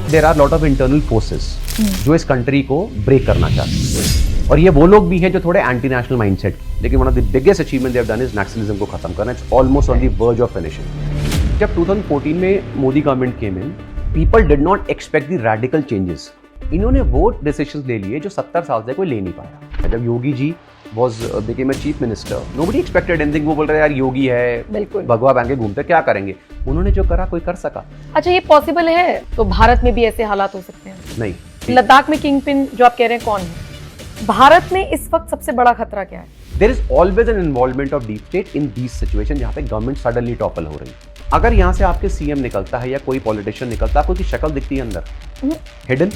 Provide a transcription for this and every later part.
There are lot of internal forces जो इस country को ब्रेक करना चाहते हैं, और ये वो लोग भी हैं जो थोड़े एंटी नेशनल माइंडसेट, लेकिन one of the biggest achievement they have done is Naxalism को खत्म करना. It's almost on the verge of finishing. जब 2014 में Modi government came in, people did not expect the radical changes. इन्होंने वो डिसीजंस ले लिए जो 70 साल से कोई ले नहीं पाया. जब Yogi ji became a chief minister, nobody expected anything. वो बोल रहे यार योगी है, भगवा पहन के घूमते, क्या करेंगे. उन्होंने जो करा कोई कर सका. अच्छा, ये पॉसिबल है तो भारत में भी ऐसे हालात हो सकते हैं? नहीं. लद्दाख में किंग पिन जो आप कह रहे हैं कौन है? भारत में इस वक्त सबसे बड़ा खतरा क्या है? There is always an involvement of deep state in these situations जहाँ पे गवर्नमेंट सडनली टॉपल हो रही है. अगर यहाँ से आपके सीएम निकलता है या कोई पॉलिटिशियन निकलता है, आपको उसकी शक्ल दिखती है अंदर हिडन.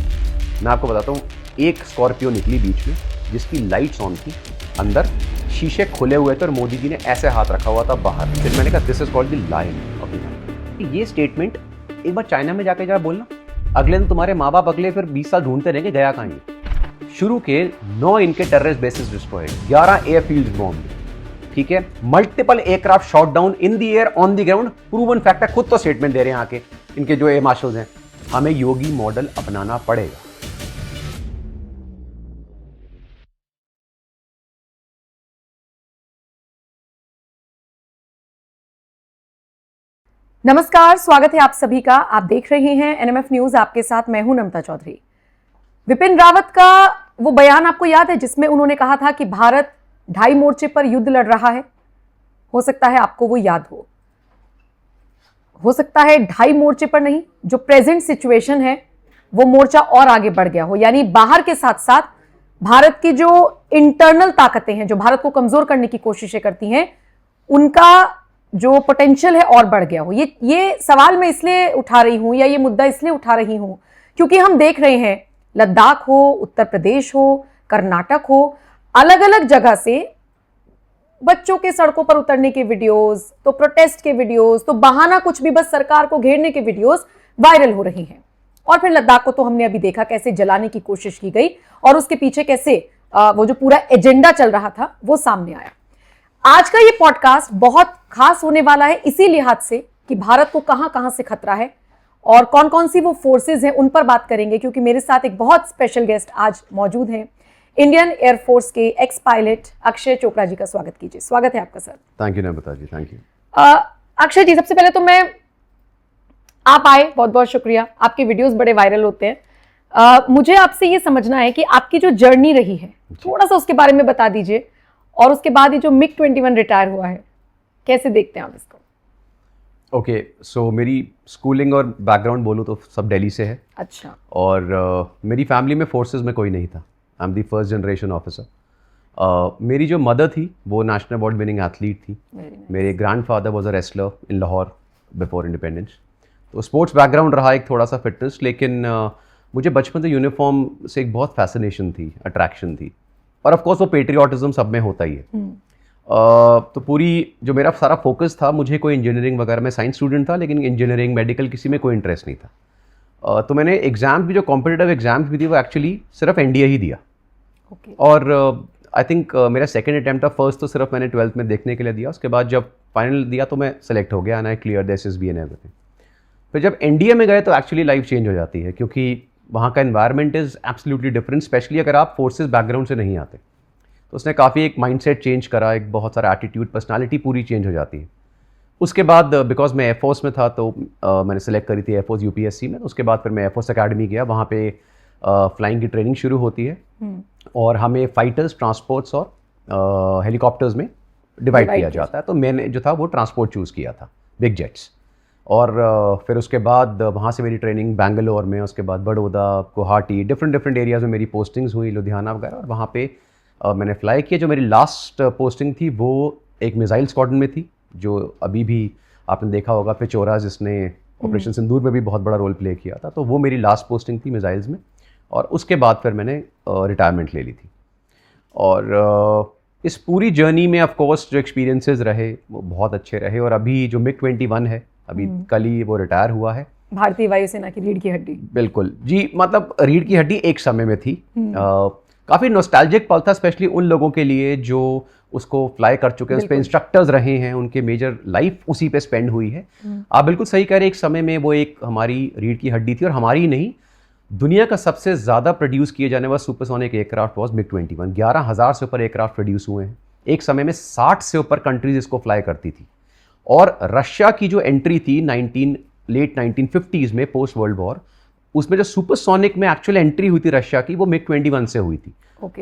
मैं आपको बताता हूँ, एक स्कॉर्पियो निकली बीच में जिसकी लाइट्स ऑन थी, अंदर शीशे खुले हुए थे और मोदी जी ने ऐसे हाथ रखा हुआ था बाहर. फिर मैंने कहा this is called the lion of the. ये स्टेटमेंट एक बार चाइना में जाके जरा बोलना, अगले दिन तुम्हारे माँ बाप अगले फिर 20 साल ढूंढते रहेंगे गया कहाँ ये. शुरू के 9 इनके terrorist basis destroyed, 11 airfields bomb, ठीक है, multiple aircraft shot down in the air on the ground. Proven fact है, खुद तो स्टेटमेंट दे रहे हैं आके इनके जो एयर मार्शल्स हैं. हमें योगी मॉडल अपनाना पड़ेगा. नमस्कार, स्वागत है आप सभी का. आप देख रहे हैं एनएमएफ न्यूज. आपके साथ मैं हूं नमता चौधरी. विपिन रावत का वो बयान आपको याद है जिसमें उन्होंने कहा था कि भारत 2.5 मोर्चे पर युद्ध लड़ रहा है? हो सकता है आपको वो याद हो सकता है 2.5 मोर्चे पर नहीं, जो प्रेजेंट सिचुएशन है वो मोर्चा और आगे बढ़ गया हो. यानी बाहर के साथ साथ भारत की जो इंटरनल ताकतें हैं, जो भारत को कमजोर करने की कोशिशें करती हैं, उनका जो पोटेंशियल है और बढ़ गया हो. ये सवाल मैं इसलिए उठा रही हूं, या ये मुद्दा इसलिए उठा रही हूं क्योंकि हम देख रहे हैं लद्दाख हो, उत्तर प्रदेश हो, कर्नाटक हो, अलग अलग जगह से बच्चों के सड़कों पर उतरने के वीडियोस, तो प्रोटेस्ट के वीडियोस, तो बहाना कुछ भी बस सरकार को घेरने के वीडियोस वायरल हो रही हैं. और फिर लद्दाख को तो हमने अभी देखा कैसे जलाने की कोशिश की गई और उसके पीछे कैसे वो जो पूरा एजेंडा चल रहा था वो सामने आया. आज का ये पॉडकास्ट बहुत खास होने वाला है इसी लिहाज से कि भारत को कहां कहां से खतरा है और कौन कौन सी वो फोर्सेस हैं, उन पर बात करेंगे. क्योंकि मेरे साथ एक बहुत स्पेशल गेस्ट आज मौजूद हैं, इंडियन एयरफोर्स के एक्स पायलट अक्षय चोपड़ा जी का स्वागत कीजिए. स्वागत है आपका sir. Thank you Namita ji, thank you. Akshay ji, सबसे पहले तो आप आए, बहुत बहुत शुक्रिया. आपके वीडियोस बड़े वायरल होते हैं. मुझे आपसे ये समझना है कि आपकी जो जर्नी रही है, थोड़ा सा उसके बारे में बता दीजिए. और उसके बाद ये जो MiG-21 रिटायर हुआ है, कैसे देखते हैं आप इसको? ओके, सो मेरी स्कूलिंग और बैकग्राउंड बोलूँ तो सब दिल्ली से है. अच्छा. और मेरी फैमिली में फोर्सेस में कोई नहीं था. I am the first generation officer. मेरी जो मदर थी वो नेशनल अवार्ड विनिंग एथलीट थी. मेरे grandfather was a wrestler in Lahore before independence. तो स्पोर्ट्स बैकग्राउंड रहा, एक थोड़ा सा फिटनेस. लेकिन मुझे बचपन से यूनिफॉर्म से एक बहुत फैसिनेशन थी, अट्रैक्शन थी. और ऑफ कोर्स वो पेट्रियाटिज्म सब में होता ही है. तो पूरी जो मेरा सारा फोकस था, मुझे कोई इंजीनियरिंग वगैरह, मैं साइंस स्टूडेंट था लेकिन इंजीनियरिंग मेडिकल किसी में कोई इंटरेस्ट नहीं था. तो मैंने एग्जाम्स भी, जो कॉम्पिटिटिव एग्जाम्स भी थी, वो एक्चुअली सिर्फ एनडीए ही दिया. और आई थिंक मेरा सेकेंड अटैम्प्ट था. फर्स्ट तो सिर्फ मैंने 12th में देखने के लिए दिया. उसके बाद जब फाइनल दिया तो मैं सेलेक्ट हो गया and I clear the SSB and everything. फिर जब एनडीए में गए तो एक्चुअली लाइफ चेंज हो जाती है, क्योंकि वहाँ का environment is absolutely different, specially अगर आप फोर्सेस बैकग्राउंड से नहीं आते. तो उसने काफ़ी एक माइंडसेट चेंज करा, एक बहुत सारा एटीट्यूड, पर्सनालिटी पूरी चेंज हो जाती है. उसके बाद बिकॉज मैं एयरफोर्स में था तो मैंने सेलेक्ट करी थी एयरफोर्स यूपीएससी में. उसके बाद फिर मैं एयरफोर्स अकेडमी गया. वहाँ पे फ्लाइंग की ट्रेनिंग शुरू होती है और हमें फाइटर्स, ट्रांसपोर्ट्स और हेलीकॉप्टर्स में डिवाइड किया जाता है. तो मैंने जो था वो ट्रांसपोर्ट चूज़ किया था, बिग जेट्स. और फिर उसके बाद वहाँ से मेरी ट्रेनिंग बैंगलोर में, उसके बाद बड़ौदा, गुवाहाटी, डिफरेंट एरियाज़ में मेरी पोस्टिंग्स हुई, लुधियाना वगैरह. और वहाँ पे मैंने फ्लाई किया. जो मेरी लास्ट पोस्टिंग थी वो एक मिसाइल स्क्वाड्रन में थी, जो अभी भी आपने देखा होगा पिचोरा, जिसने ऑपरेशन सिंदूर में भी बहुत बड़ा रोल प्ले किया था. तो वो मेरी लास्ट पोस्टिंग थी मिसाइल्स में. और उसके बाद फिर मैंने रिटायरमेंट ले ली थी. और इस पूरी जर्नी में ऑफ कोर्स जो एक्सपीरियंसेस रहे वो बहुत अच्छे रहे. और अभी जो MiG-21 है, अभी कल ही वो रिटायर हुआ है. भारतीय वायुसेना की रीढ़ की हड्डी. बिल्कुल जी, मतलब रीढ़ की हड्डी एक समय में थी. काफ़ी नॉस्टैल्जिक पल था, स्पेशली उन लोगों के लिए जो उसको फ्लाई कर चुके हैं, उस पर इंस्ट्रक्टर्स रहे हैं, उनके मेजर लाइफ उसी पे स्पेंड हुई है. आप बिल्कुल सही कह रहे हैं, एक समय में वो एक हमारी रीढ़ की हड्डी थी. और हमारी नहीं, दुनिया का सबसे ज़्यादा प्रोड्यूस किए जाने वाला सुपरसोनिक एयरक्राफ्ट वॉज MiG-21। 11,000 से ऊपर एयरक्राफ्ट प्रोड्यूस हुए हैं। एक समय में 60 से ऊपर कंट्रीज इसको फ्लाई करती थी। और रशिया की जो एंट्री थी लेट 1950s में पोस्ट वर्ल्ड वॉर, उसमें जो सुपरसोनिक में एक्चुअल एंट्री हुई थी रशिया की, वो MiG-21 से हुई थी।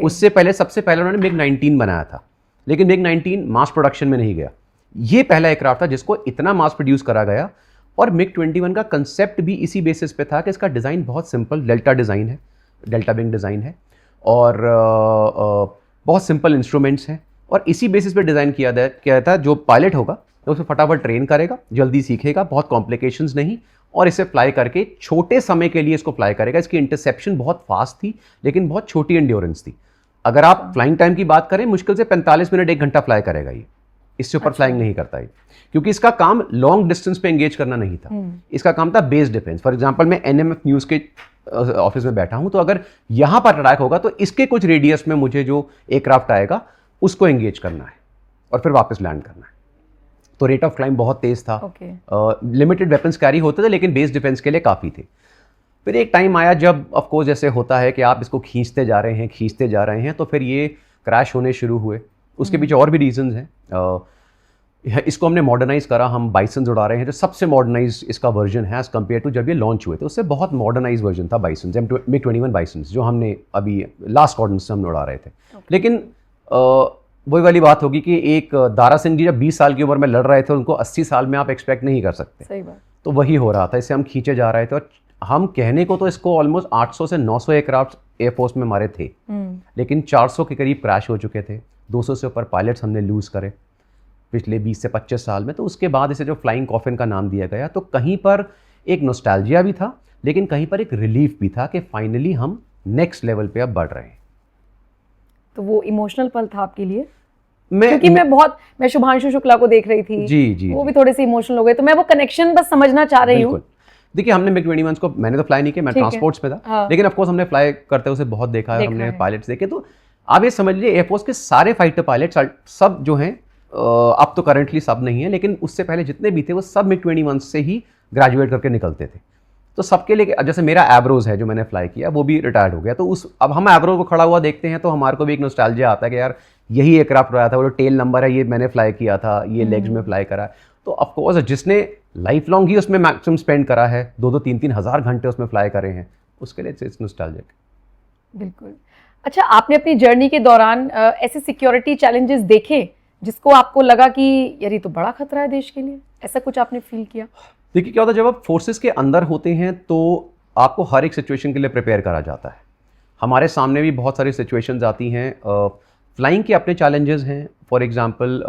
उससे पहले सबसे पहले उन्होंने MiG-19 बनाया था, लेकिन MiG-19 मास प्रोडक्शन में नहीं गया। ये पहला एयरक्राफ्ट था जिसको इतना मास प्रोड्यूस करा गया। और MiG-21 का कंसेप्ट भी इसी बेसिस पे था कि इसका डिज़ाइन बहुत सिंपल डेल्टा डिज़ाइन है, डेल्टा विंग डिज़ाइन है, और बहुत सिंपल इंस्ट्रूमेंट्स हैं, और इसी बेसिस पे डिज़ाइन किया था। जो पायलट होगा तो उसे फटाफट ट्रेन करेगा, जल्दी सीखेगा, बहुत कॉम्प्लिकेशंस नहीं, और इसे फ्लाई करके छोटे समय के लिए इसको फ्लाई करेगा। इसकी इंटरसेप्शन बहुत फास्ट थी, लेकिन बहुत छोटी एंड्योरेंस थी। अगर आप फ्लाइंग टाइम की बात करें, मुश्किल से 45 मिनट 1 घंटा फ्लाई करेगा ये, इससे ऊपर फ्लाइंग नहीं करता है, क्योंकि इसका काम लॉन्ग डिस्टेंस पे एंगेज करना नहीं था। इसका काम था बेस डिफेंस। फॉर एग्जांपल, मैं NMF न्यूज़ के ऑफिस में बैठा हूं, तो अगर यहां पर अटैक होगा तो इसके कुछ रेडियस में मुझे जो एयरक्राफ्ट आएगा उसको एंगेज करना है और फिर वापस लैंड करना है। तो रेट ऑफ क्लाइंब बहुत तेज था। लिमिटेड वेपन्स कैरी होते थे, लेकिन बेस डिफेंस के लिए काफ़ी थे। फिर एक टाइम आया जब ऑफकोर्स जैसे होता है कि आप इसको खींचते जा रहे हैं, तो फिर ये क्रैश होने शुरू हुए। उसके पीछे और भी रीजंस हैं। इसको हमने मॉडर्नाइज करा, हम बाइसन्स उड़ा रहे हैं, जो सबसे मॉडर्नाइज इसका वर्जन है एज कम्पेयर टू जब ये लॉन्च हुए थे, उससे बहुत मॉडर्नाइज वर्जन था बाइसन्स, MiG-21 बाइसन्स, जो हमने अभी लास्ट ऑर्डिनेंस से हम उड़ा रहे थे। लेकिन वही वाली बात होगी कि एक दारा सिंह जी जब 20 साल की उम्र में लड़ रहे थे, उनको 80 साल में आप एक्सपेक्ट नहीं कर सकते। सही बात। तो वही हो रहा था, इससे हम खींचे जा रहे थे। और हम कहने को तो इसको ऑलमोस्ट 800 से 900 एयरक्राफ्ट एयरफोर्स में मारे थे, लेकिन 400 के करीब क्रैश हो चुके थे। 200 से ऊपर पायलट्स हमने लूज़ करे पिछले 20 से 25 साल में। तो उसके बाद इसे जो फ्लाइंग कॉफिन का नाम दिया गया, तो कहीं पर एक नॉस्टैल्जिया भी था, लेकिन कहीं पर एक रिलीफ भी था कि फाइनली हम नेक्स्ट लेवल पे अब बढ़ रहे हैं। तो वो इमोशनल पल था आपके लिए? क्योंकि मैं शुभांशु शुक्ला को देख रही थी, जी, वो भी थोड़े से इमोशनल हो गए, तो मैं वो कनेक्शन बस समझना चाह रही हूँ। देखिए, हमने MiG-21 को, मैंने तो फ्लाई नहीं किया, मैं ट्रांसपोर्ट्स में था। हाँ। लेकिन ऑफ कोर्स हमने फ्लाई करते हुए बहुत देखा है, हमने पायलट्स देखे। तो आप ये समझ लीजिए, एयरफोर्स के सारे फाइटर पायलट्स सब जो हैं, अब तो करंटली सब नहीं है, लेकिन उससे पहले जितने भी थे वो सब MiG-21 से ही ग्रेजुएट करके निकलते थे। तो सबके लिए, जैसे मेरा एब्रोज है जो मैंने फ्लाई किया, वो भी रिटायर्ड हो गया। तो अब हम एब्रोज को खड़ा हुआ देखते हैं तो हमारे को भी एक नॉस्टैल्जिया आता है कि यार यही एयरक्राफ्ट रहा था, वो टेल नंबर है, ये मैंने फ्लाई किया था, ये लेग्स में फ्लाई करा। तो ऑफकोर्स जिसने लाइफ लॉन्ग ही उसमें मैक्सिमम स्पेंड करा है, 2-3 हज़ार घंटे उसमें फ्लाई करे हैं, उसके लिए इट्स नॉस्टैल्जिक। बिल्कुल। अच्छा, आपने अपनी जर्नी के दौरान ऐसे सिक्योरिटी चैलेंजेस देखे जिसको आपको लगा कि यार ये तो बड़ा खतरा है देश के लिए, ऐसा कुछ आपने फील किया? देखिए, क्या होता है जब आप फोर्सेस के अंदर होते हैं तो आपको हर एक सिचुएशन के लिए प्रिपेयर करा जाता है। हमारे सामने भी बहुत सारी सिचुएशंस आती हैं। फ्लाइंग के अपने चैलेंजेस हैं। फॉर एग्जांपल,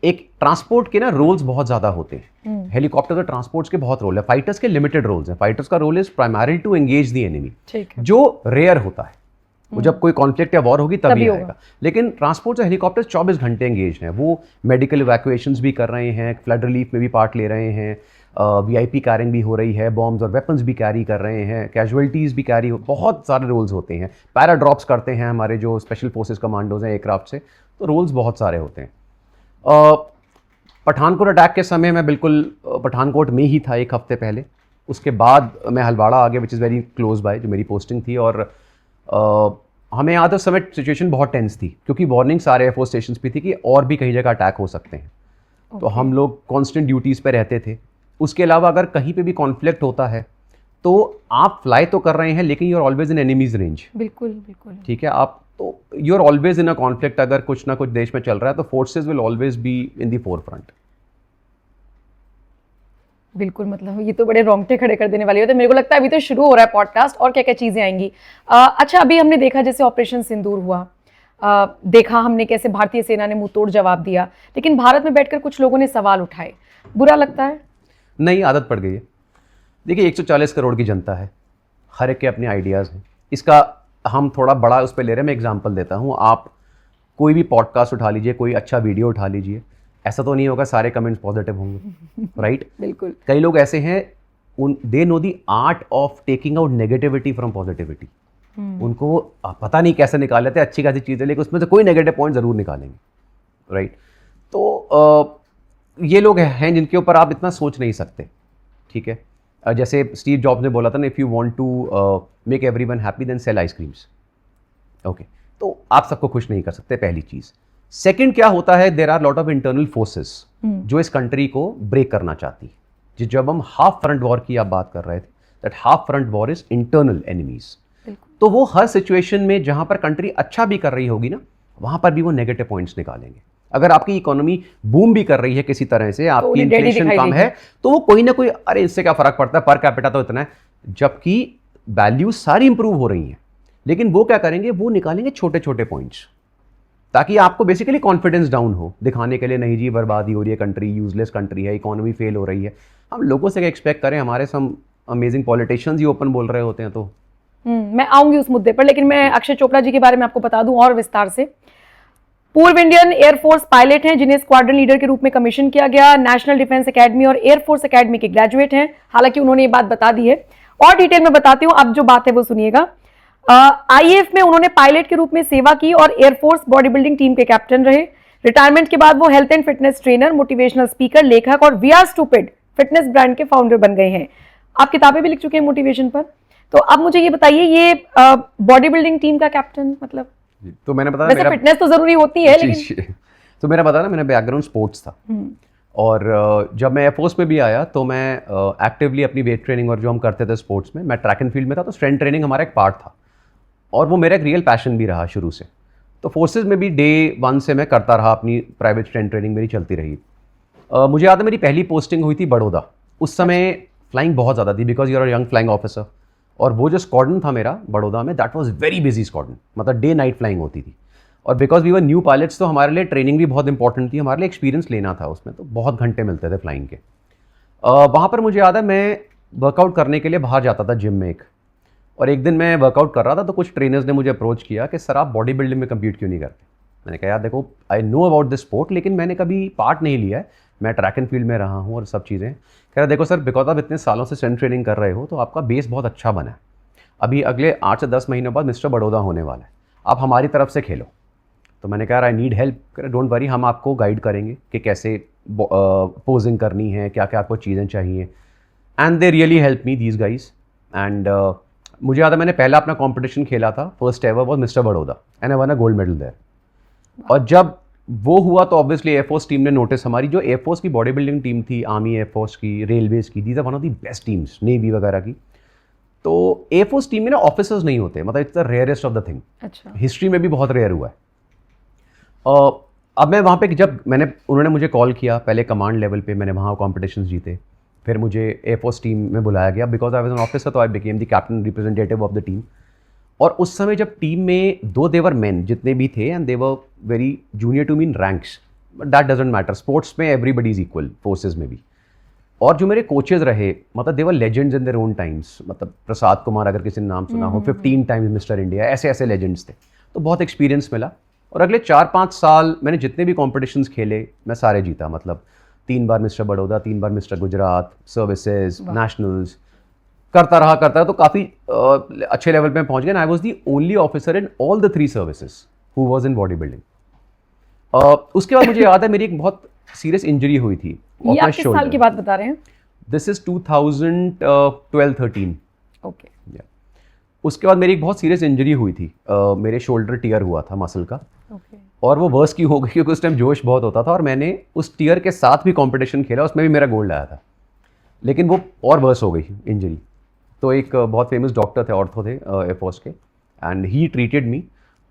एक ट्रांसपोर्ट के ना रोल्स बहुत ज़्यादा होते हैं। हेलीकॉप्टर के ट्रांसपोर्ट्स के बहुत रोल है, फाइटर्स के लिमिटेड रोल्स हैं। फाइटर्स का role is primary to engage the enemy, जो रेयर होता है। वो जब कोई कॉन्फ्लिक्ट या वॉर होगी तभी आएगा। लेकिन ट्रांसपोर्ट से हेलीकॉप्टर्स 24 घंटे एंगेज हैं। वो मेडिकल इवैक्यूएशंस भी कर रहे हैं, फ्लड रिलीफ में भी पार्ट ले रहे हैं, VIP कैरिंग भी हो रही है, बॉम्ब्स और वेपन्स भी कैरी कर रहे हैं, कैजुअलिटीज़ भी कैरी, बहुत सारे रोल्स होते हैं। पैरा ड्रॉप्स करते हैं हमारे जो स्पेशल फोर्सेस कमांडोज हैं एयरक्राफ्ट से, तो रोल्स बहुत सारे होते हैं। पठानकोट अटैक के समय मैं बिल्कुल पठानकोट में ही था 1 हफ्ते पहले। उसके बाद मैं हलवाड़ा आ गया, which is very close by, जो मेरी पोस्टिंग थी। और हमें याद है उस समय सिचुएशन बहुत टेंस थी, क्योंकि वार्निंग सारे एयरफोर्स स्टेशन पे थी कि और भी कहीं जगह अटैक हो सकते हैं। तो हम लोग कॉन्स्टेंट ड्यूटीज़ पे रहते थे। उसके अलावा अगर कहीं पे भी कॉन्फ्लिक्ट होता है तो आप फ्लाई तो कर रहे हैं, लेकिन you are always in enemy's range. बिल्कुल बिल्कुल, ठीक है। आप तो you are always in a conflict. अगर कुछ ना कुछ देश में चल रहा है तो forces will always be in the forefront. बिल्कुल, मतलब ये तो बड़े रोंगटे खड़े कर देने वाली बात है। मेरे को लगता है अभी तो शुरू हो रहा है पॉडकास्ट, और क्या क्या चीज़ें आएंगी। अच्छा, अभी हमने देखा जैसे ऑपरेशन सिंदूर हुआ, देखा हमने कैसे भारतीय सेना ने मुंह तोड़ जवाब दिया, लेकिन भारत में बैठकर कुछ लोगों ने सवाल उठाए। बुरा लगता है? नहीं, आदत पड़ गई है। देखिए, 140 करोड़ की जनता है, हर एक के अपने आइडियाज़ हैं। इसका हम थोड़ा बड़ा उस पर ले रहे हैं। मैं एग्जांपल देता हूँ। आप कोई भी पॉडकास्ट उठा लीजिए, कोई अच्छा वीडियो उठा लीजिए, ऐसा तो नहीं होगा सारे कमेंट्स पॉजिटिव होंगे, राइट? बिल्कुल। कई लोग ऐसे हैं, they know the art of taking out negativity from positivity. उनको पता नहीं कैसे निकाल लेते, अच्छी खासी चीज़ है लेकिन उसमें से कोई नेगेटिव पॉइंट ज़रूर निकालेंगे, राइट? तो ये लोग हैं जिनके ऊपर आप इतना सोच नहीं सकते, ठीक है? जैसे स्टीव जॉब्स ने बोला था ना, if you want to make everyone happy then sell ice creams. Okay, तो आप सबको खुश नहीं कर सकते, पहली चीज़। सेकंड क्या होता है, there are lot of internal forces जो इस कंट्री को ब्रेक करना चाहती है। जब हम हाफ फ्रंट वॉर की आप बात कर रहे थे, that half front war is internal enemies. तो वो हर सिचुएशन में जहां पर कंट्री अच्छा भी कर रही होगी ना, वहां पर भी वो नेगेटिव पॉइंट्स निकालेंगे। अगर आपकी इकोनॉमी बूम भी कर रही है किसी तरह से, आपकी इन्फ्लेशन कम है, तो वो कोई ना कोई, अरे इससे क्या फर्क पड़ता है, पर कैपिटा तो इतना है, जबकि वैल्यूज सारी इंप्रूव हो रही हैं। लेकिन वो क्या करेंगे, वो निकालेंगे छोटे छोटे पॉइंट्स, ताकि आपको बेसिकली कॉन्फिडेंस डाउन हो, दिखाने के लिए नहीं जी बर्बादी हो रही है, कंट्री यूजलेस कंट्री है, इकोनॉमी फेल हो रही है। हम लोगों से क्या एक्सपेक्ट करें, हमारे सम अमेजिंग पॉलिटिशियंस ही ओपन बोल रहे होते हैं। तो मैं आऊंगी उस मुद्दे पर, लेकिन मैं अक्षय चोपड़ा जी के बारे में आपको बता दूं और विस्तार से। पूर्व इंडियन एयरफोर्स पायलट हैं जिन्हें स्क्वाड्रन लीडर के रूप में कमीशन किया गया, नेशनल डिफेंस एकेडमी और एयरफोर्स एकेडमी के ग्रेजुएट हैं। हालांकि उन्होंने ये बात बता दी है, और डिटेल में बताती हूं, अब जो बात है वो सुनिएगा। आईएएफ में उन्होंने पायलट के रूप में सेवा की और एयरफोर्स बॉडी बिल्डिंग टीम के कैप्टन रहे। रिटायरमेंट के बाद वो health and fitness trainer, motivational speaker, लेखक और we are stupid fitness brand के फाउंडर बन गए हैं। आप किताबें भी लिख चुके हैं मोटिवेशन पर। तो अब मुझे ये बताइए, ये बॉडी बिल्डिंग टीम का कैप्टन मतलब, तो मैंने बताया वैसे फिटनेस तो जरूरी होती है, लेकिन तो मेरा बताया ना, मेरा बैकग्राउंड स्पोर्ट्स था। और जब मैं एयरफोर्स में भी आया तो मैं एक्टिवली अपनी वेट ट्रेनिंग और जो हम करते थे स्पोर्ट्स में, मैं ट्रैक एंड फील्ड में था, तो स्ट्रेंथ ट्रेनिंग हमारा एक पार्ट था और वो मेरा एक रियल पैशन भी रहा शुरू से। तो फोर्सेज में भी डे 1 से मैं करता रहा, अपनी प्राइवेट स्ट्रेंथ ट्रेनिंग मेरी चलती रही। मुझे याद है मेरी पहली पोस्टिंग हुई थी बड़ौदा। उस समय फ्लाइंग बहुत ज़्यादा थी, because you are young flying officer. और वो जो स्क्वाड्रन था मेरा बड़ौदा में, that was very busy squadron, मतलब डे नाइट फ्लाइंग होती थी। और because we were new pilots, तो हमारे लिए ट्रेनिंग भी बहुत इंपॉर्टेंट थी, हमारे लिए एक्सपीरियंस लेना था उसमें, तो बहुत घंटे मिलते थे फ्लाइंग के। वहाँ पर मुझे याद है मैं वर्कआउट करने के लिए बाहर जाता था जिम में एक, और एक दिन मैं वर्कआउट कर रहा था तो कुछ ट्रेनर्स ने मुझे अप्रोच किया कि सर आप बॉडी बिल्डिंग में कम्पीट क्यों नहीं करते। मैंने कहा यार देखो, I know about this sport, लेकिन मैंने कभी पार्ट नहीं लिया है, मैं ट्रैक एंड फील्ड में रहा हूँ और सब चीज़ें। कह रहा देखो सर, बिकॉज आप इतने सालों से स्ट्रेंथ ट्रेनिंग कर रहे हो तो आपका बेस बहुत अच्छा बना है, अभी अगले 8 से 10 महीनों बाद मिस्टर बड़ौदा होने वाला है, आप हमारी तरफ से खेलो। तो मैंने कहा आई नीड हेल्प। कह रहे डोंट वरी, हम आपको गाइड करेंगे कि कैसे पोजिंग करनी है, क्या क्या आपको चीज़ें चाहिए। And they really help me these guys. And मुझे याद है मैंने पहला अपना कंपटीशन खेला था, first ever was mister Baroda, and I won a gold medal there. और जब वो हुआ तो ऑब्वियसली एयरफोर्स टीम ने नोटिस, हमारी जो एयरफोर्स की बॉडी बिल्डिंग टीम थी, आर्मी एयरफोर्स की, रेलवेज की, these are one of the best teams, navy वगैरह की। तो एयरफोर्स टीम में ना ऑफिसर्स नहीं होते, मतलब it's the rarest of the thing. अच्छा, हिस्ट्री में भी बहुत रेयर हुआ है। अब मैं वहाँ पे जब उन्होंने मुझे कॉल किया, पहले कमांड लेवल पे मैंने वहाँ कॉम्पिटिशन्स जीते, फिर मुझे एयरफोर्स टीम में बुलाया गया, because I was an officer, तो I became the captain representative of the team. और उस समय जब टीम में 2 देवर मेन जितने भी थे, and they were very junior to me in ranks, but that doesn't matter, sports में एवरीबडी इज इक्वल, फोर्सेज में भी। और जो मेरे कोचेज रहे, मतलब they were legends in their own times, मतलब प्रसाद कुमार अगर किसी ने नाम सुना हो, 15 टाइम्स मिस्टर इंडिया, ऐसे ऐसे लेजेंड्स थे। तो बहुत एक्सपीरियंस मिला। और अगले 4-5 साल मैंने जितने भी कॉम्पिटिशन्स खेले मैं सारे जीता, मतलब 3 बार मिस्टर बड़ौदा, 3 बार मिस्टर गुजरात, सर्विसेज, नेशनल्स, करता रहा। तो काफ़ी अच्छे लेवल पे पहुंच गए। I was the only officer in all the 3 services who was in body building. उसके बाद मुझे याद है मेरी एक बहुत सीरियस इंजरी हुई थी। ये आप किस साल की बात बता रहे हैं? This is 2012-13। ओके। उसके बाद मेरी एक बहुत सीरियस इंजरी हुई थी, मेरे शोल्डर टियर हुआ था मसल का। ओके। और वो वर्स की हो गई क्योंकि उस टाइम जोश बहुत होता था, और मैंने उस टियर के साथ भी कंपटीशन खेला, उसमें भी मेरा गोल्ड आया था, लेकिन वो और वर्स हो गई इंजरी। तो एक बहुत फेमस डॉक्टर थे, ऑर्थो थे एयरफोर्स के, एंड ही ट्रीटेड मी।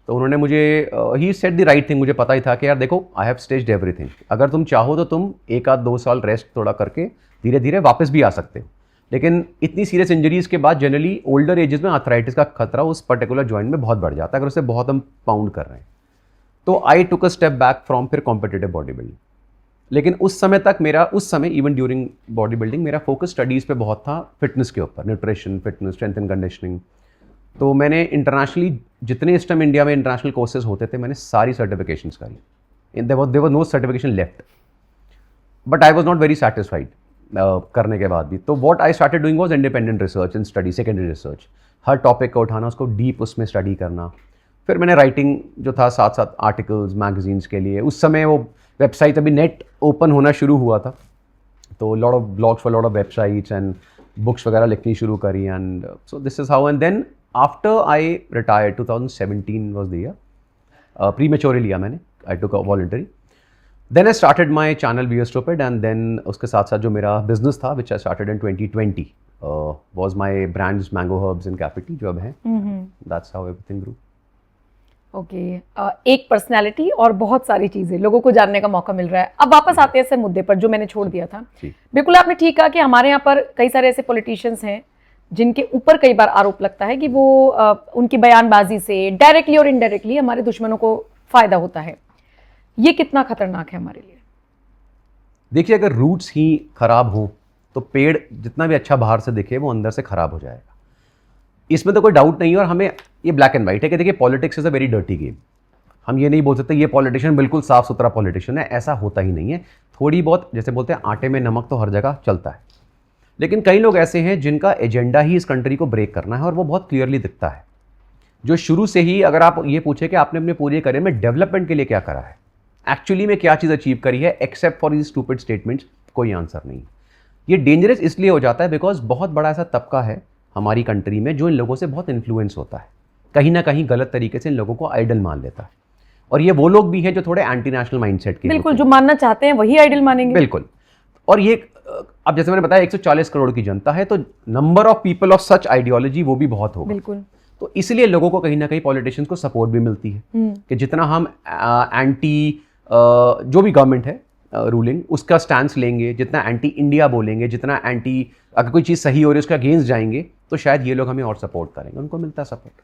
तो उन्होंने मुझे, he said the right thing, मुझे पता ही था कि यार देखो, आई हैव स्टेज्ड एवरीथिंग, अगर तुम चाहो तो तुम 1-2 साल रेस्ट थोड़ा करके धीरे धीरे वापस भी आ सकते हो, लेकिन इतनी सीरियस इंजरीज के बाद जनरली ओल्डर एजेस में आर्थराइटिस का खतरा उस पर्टिकुलर जॉइंट में बहुत बढ़ जाता है अगर उसे बहुत हम पाउंड कर रहे हैं। तो I took a step back from फिर कॉम्पिटिटिव बॉडी बिल्डिंग। लेकिन उस समय तक उस समय इवन ड्यूरिंग बॉडी बिल्डिंग मेरा फोकस स्टडीज़ पे बहुत था, फिटनेस के ऊपर, nutrition, fitness, strength and conditioning. तो मैंने इंटरनेशनली जितने इस टाइम इंडिया में इंटरनेशनल कोर्सेज होते थे, मैंने सारी सर्टिफिकेशंस करी। There was no certification left, but I was not very satisfied करने के बाद भी। तो what I started doing was independent research and study, secondary research, her topic को उठाना, उसको डीप उसमें स्टडी करना। फिर मैंने राइटिंग जो था, साथ साथ आर्टिकल्स मैगजीन्स के लिए। उस समय वो वेबसाइट, अभी नेट ओपन होना शुरू हुआ था, तो lot of blogs for lot of websites and books वगैरह लिखनी शुरू करी and so this is how and then after I retired 2017 was the year premature लिया मैंने I took voluntary then I started my channel we stupid and then उसके साथ साथ जो मेरा बिजनेस था which I started in 2020 was my brands mango herbs and capity जो अब हैं that's how everything Guru okay एक पर्सनालिटी और बहुत सारी चीजें लोगों को जानने का मौका मिल रहा है। अब वापस आते हैं इस मुद्दे पर जो मैंने छोड़ दिया था। बिल्कुल आपने ठीक कहा कि हमारे यहाँ पर कई सारे ऐसे पॉलिटिशियंस हैं जिनके ऊपर कई बार आरोप लगता है कि वो उनकी बयानबाजी से डायरेक्टली और इनडायरेक्टली हमारे दुश्मनों को फायदा होता है। ये कितना खतरनाक है हमारे लिए? देखिए, अगर रूट्स ही खराब हों तो पेड़ जितना भी अच्छा बाहर से दिखे वो अंदर से खराब हो जाएगा, इसमें तो कोई डाउट नहीं है। और हमें ये ब्लैक एंड वाइट है कि देखिए politics is a very dirty game. हम ये नहीं बोल सकते ये पॉलिटिशियन बिल्कुल साफ सुथरा पॉलिटिशियन है, ऐसा होता ही नहीं है। थोड़ी बहुत जैसे बोलते हैं आटे में नमक तो हर जगह चलता है, लेकिन कई लोग ऐसे हैं जिनका एजेंडा ही इस कंट्री को ब्रेक करना है और वो बहुत क्लियरली दिखता है। जो शुरू से ही अगर आप ये पूछे कि आपने अपने पूरे करियर में डेवलपमेंट के लिए क्या करा है, एक्चुअली में क्या चीज़ अचीव करी है except for this stupid statements, कोई आंसर नहीं। ये डेंजरस इसलिए हो जाता है बिकॉज बहुत बड़ा ऐसा तबका है हमारी कंट्री में जो इन लोगों से बहुत इन्फ्लुएंस होता है, कहीं ना कहीं गलत तरीके से इन लोगों को आइडल मान लेता है। और ये वो लोग भी हैं जो थोड़े एंटी नेशनल माइंडसेट के, बिल्कुल, जो मानना चाहते हैं वही आइडल मानेंगे। बिल्कुल। और ये अब जैसे मैंने बताया 140 करोड़ की जनता है, तो number of people of such ideology वो भी बहुत होगा। बिल्कुल। तो इसलिए लोगों को कहीं ना कहीं पॉलिटिशियंस को सपोर्ट भी मिलती है कि जितना हम एंटी जो भी गवर्नमेंट है रूलिंग उसका स्टैंस लेंगे, जितना एंटी इंडिया बोलेंगे, जितना एंटी अगर कोई चीज़ सही हो रही है उसका अगेंस्ट जाएंगे, तो शायद ये लोग हमें और सपोर्ट करेंगे, उनको मिलता है सपोर्ट।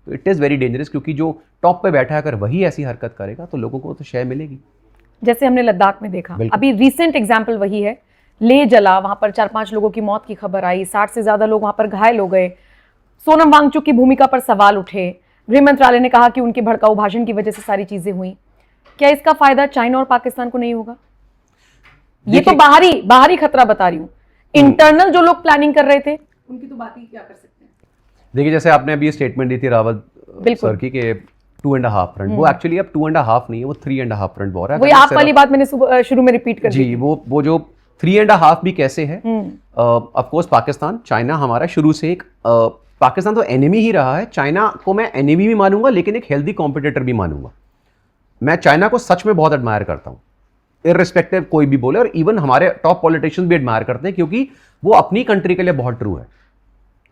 तो इट इज़ वेरी डेंजरस, क्योंकि जो टॉप पे बैठा है अगर वही ऐसी हरकत करेगा तो लोगों को तो शय मिलेगी। जैसे हमने लद्दाख में देखा, अभी रिसेंट एग्जाम्पल वही है, लेह जला, वहां पर 4-5 लोगों की मौत की खबर आई, 60 से ज्यादा लोग वहां पर घायल हो गए। सोनम वांगचुक की भूमिका पर सवाल उठे, गृह मंत्रालय ने कहा कि उनके भड़काऊ भाषण की वजह से सारी चीजें हुई। क्या इसका फायदा चाइना और पाकिस्तान को नहीं होगा? ये तो बाहरी खतरा बता रही हूं, इंटरनल जो लोग प्लानिंग कर रहे थे उनकी तो बात ही क्या कर सकते हैं। देखिए, जैसे आपने अभी स्टेटमेंट दी थी रावत सर की कि 2.5 फ्रंट, वो एक्चुअली अब 2.5 नहीं है, वो 3.5 फ्रंट वॉर है। वही आप वाली बात मैंने शुरू में रिपीट कर दी जी, वो जो 3.5 भी कैसे है, ऑफ कोर्स पाकिस्तान चाइना हमारा शुरू से एक पाकिस्तान तो एनिमी ही रहा है, चाइना को मैं एनिमी भी मानूंगा लेकिन एक हेल्दी कॉम्पिटिटर भी मानूंगा। मैं चाइना को सच में बहुत एडमायर करता हूँ, इररिस्पेक्टिव कोई भी बोले, और इवन हमारे टॉप पॉलिटिशियंस भी एडमायर करते हैं क्योंकि वो अपनी कंट्री के लिए बहुत ट्रू है।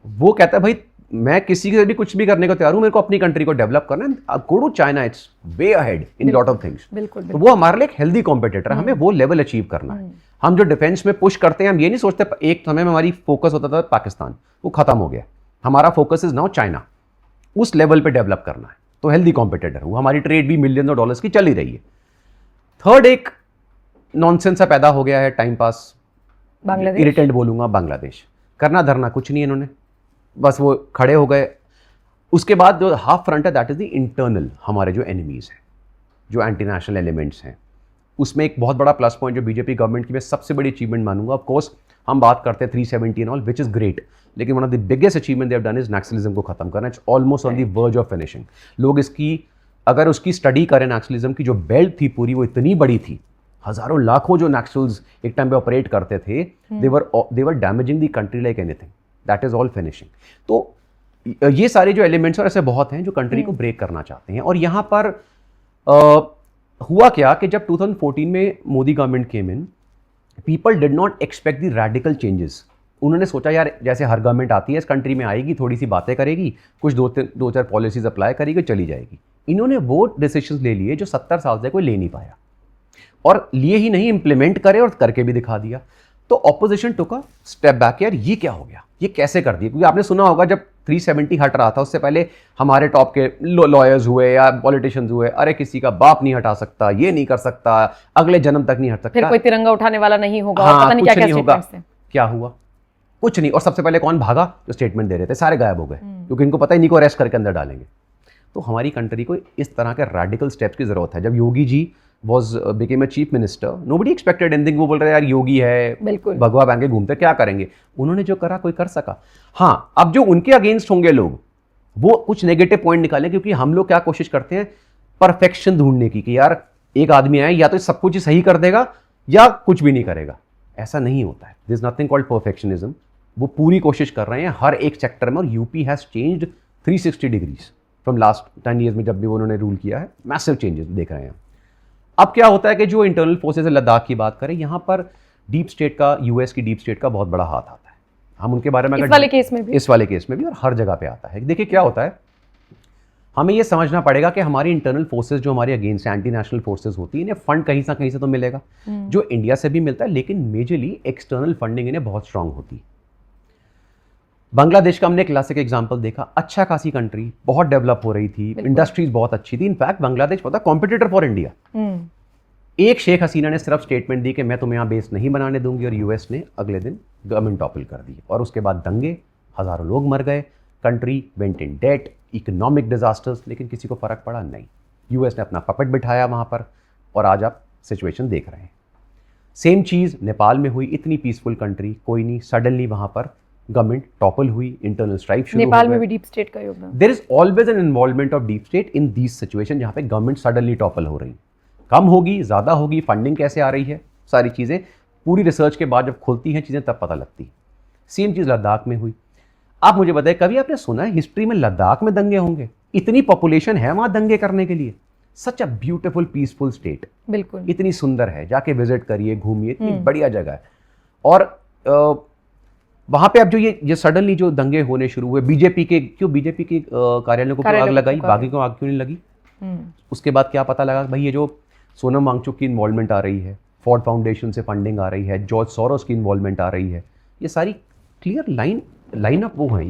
वो कहता है भाई मैं किसी के भी कुछ भी करने को तैयार हूं, मेरे को अपनी कंट्री को डेवलप करना है, go to China, it's way ahead in lot of things. तो वो हमारे लिए एक हेल्दी कॉम्पिटिटर है, हमें वो लेवल अचीव करना है। हम जो डिफेंस में पुश करते हैं, हम ये नहीं सोचते, एक समय में हमारी फोकस होता था पाकिस्तान, वो खत्म हो गया, हमारा फोकस इज नाउ चाइना, उस लेवल पे डेवलप करना है। तो हेल्दी कॉम्पिटिटर, वो हमारी ट्रेड भी मिलियन डॉलर्स की चल ही रही है। थर्ड एक नॉनसेंस सा पैदा हो गया है, टाइम पास, बांग्लादेश, इरिटेंट बोलूंगा, बांग्लादेश। करना धरना कुछ नहीं है इन्होंने, बस वो खड़े हो गए। उसके बाद जो हाफ फ्रंट है दैट इज द इंटरनल, हमारे जो एनिमीज हैं, जो एंटी नेशनल एलिमेंट्स हैं, उसमें एक बहुत बड़ा प्लस पॉइंट जो बीजेपी गवर्नमेंट की मैं सबसे बड़ी अचीवमेंट मानूंगा। ऑफ कोर्स हम बात करते हैं 370 and all which is great, लेकिन one of the biggest achievement they have done is Naxalism को खत्म करना। It's almost on the verge of finishing. लोग इसकी अगर उसकी स्टडी करें, नक्सलिज्म की जो बेल्ट थी पूरी, वो इतनी बड़ी थी, हजारों लाखों जो नक्सल्स एक टाइम पे ऑपरेट करते थे, they were damaging the country like anything, that is all finishing. तो ये सारे जो एलिमेंट्स और ऐसे बहुत हैं जो कंट्री को ब्रेक करना चाहते हैं। और यहाँ पर हुआ क्या कि जब 2014 में Modi government came in, people did not expect the radical changes. उन्होंने सोचा यार जैसे हर गवर्नमेंट आती है इस कंट्री में, आएगी, थोड़ी सी बातें करेगी, कुछ दो चार पॉलिसीज अप्लाई करेगी, चली जाएगी। इन्होंने वो डिसीजंस ले लिए जो 70 साल से कोई ले नहीं पाया, और लिए ही नहीं, इंप्लीमेंट करे और करके भी दिखा दिया। तो opposition took a step back, यार ये क्या हो गया, ये कैसे कर दिया? क्योंकि आपने सुना होगा जब 370 हट रहा था उससे पहले हमारे टॉप के लॉयर्स हुए या पॉलिटिशियंस हुए, अरे किसी का बाप नहीं हटा सकता, ये नहीं कर सकता, अगले जन्म तक नहीं हट सकता, फिर कोई तिरंगा उठाने वाला नहीं होगा, हाँ, पता नहीं क्या क्या होगा। क्या हुआ? कुछ नहीं। और सबसे पहले कौन भागा? जो स्टेटमेंट दे रहे थे, सारे गायब हो गए, क्योंकि इनको पता ही नहीं को अरेस्ट करके अंदर डालेंगे। तो हमारी कंट्री को इस तरह के रेडिकल स्टेप्स की जरूरत है। जब Yogi ji became a chief minister, nobody expected anything। वो बोल रहे यार योगी है, भगवा पहन के घूमते, क्या करेंगे? उन्होंने जो करा कोई कर सका। हाँ, अब जो उनके अगेंस्ट होंगे लोग, वो कुछ नेगेटिव पॉइंट निकालें, क्योंकि हम लोग क्या कोशिश करते हैं परफेक्शन ढूंढने की, कि यार एक आदमी आए या तो सब कुछ सही कर देगा या कुछ भी नहीं करेगा। ऐसा नहीं होता है। This nothing called perfectionism. वो पूरी कोशिश कर रहे हैं हर एक सेक्टर में, और UP has changed 360 degrees from last 10 years में जब भी उन्होंने रूल किया है, मैसिव चेंजेस देख रहे हैं। अब क्या होता है कि जो इंटरनल फोर्सेज है, लद्दाख की बात करें, यहाँ पर डीप स्टेट का, यूएस की डीप स्टेट का बहुत बड़ा हाथ आता है। हम उनके बारे में इस वाले केस में भी और हर जगह पे आता है। देखिए क्या होता है, हमें ये समझना पड़ेगा कि हमारी इंटरनल फोर्सेज जो हमारे अगेंस्ट एंटी नेशनल फोर्सेज होती है, इन्हें फंड कहीं से तो मिलेगा, जो इंडिया से भी मिलता है, लेकिन मेजरली एक्सटर्नल फंडिंग इन्हें बहुत स्ट्रांग होती है। बांग्लादेश का हमने क्लासिक एग्जांपल देखा, अच्छा खासी कंट्री, बहुत डेवलप हो रही थी, इंडस्ट्रीज बहुत अच्छी थी। इनफैक्ट बांग्लादेश पता कॉम्पिटिटर फॉर इंडिया। एक शेख हसीना ने सिर्फ स्टेटमेंट दी कि मैं तुम्हें यहाँ बेस नहीं बनाने दूंगी, और यूएस ने अगले दिन गवर्नमेंट टॉपल कर दी, और उसके बाद दंगे, हजारों लोग मर गए, country went in debt, economic disasters, लेकिन किसी को फर्क पड़ा नहीं। यूएस ने अपना पपेट बिठाया वहाँ पर, और आज आप सिचुएशन देख रहे हैं। सेम चीज़ नेपाल में हुई, इतनी पीसफुल कंट्री, कोई नहीं, सडनली वहाँ पर गवर्नमेंट टॉपल हुई, इंटरनल स्ट्राइक शुरू हो गए। नेपाल में भी डीप स्टेट का योगदान। There is always an involvement of deep state in these situation, जहाँ पे गवर्नमेंट सडनली टॉपल हो रही, कम होगी, ज़्यादा होगी, फंडिंग कैसे आ रही है, सारी चीज़ें पूरी रिसर्च के बाद जब खुलती हैं चीज़ें तब पता लगती है। सेम चीज़ लद्दाख में हुई। आप मुझे बताइए, कभी आपने सुना है हिस्ट्री में लद्दाख में दंगे होंगे? इतनी पॉपुलेशन है वहाँ दंगे करने के लिए। सच अ ब्यूटीफुल पीसफुल स्टेट, बिल्कुल इतनी सुंदर है, जाके विजिट करिए, घूमिए, इतनी बढ़िया जगह है। और वहाँ पे अब जो ये सडनली जो दंगे होने शुरू हुए, बीजेपी के कार्यालयों को क्यों आग लगाई, बाकी को आग क्यों नहीं लगी? उसके बाद क्या पता लगा, भाई ये जो सोनम वांगचुक की इन्वॉल्वमेंट आ रही है, फोर्ड फाउंडेशन से फंडिंग आ रही है, जॉर्ज सोरोस की इन्वॉल्वमेंट आ रही है, ये सारी क्लियर लाइन अप वो है।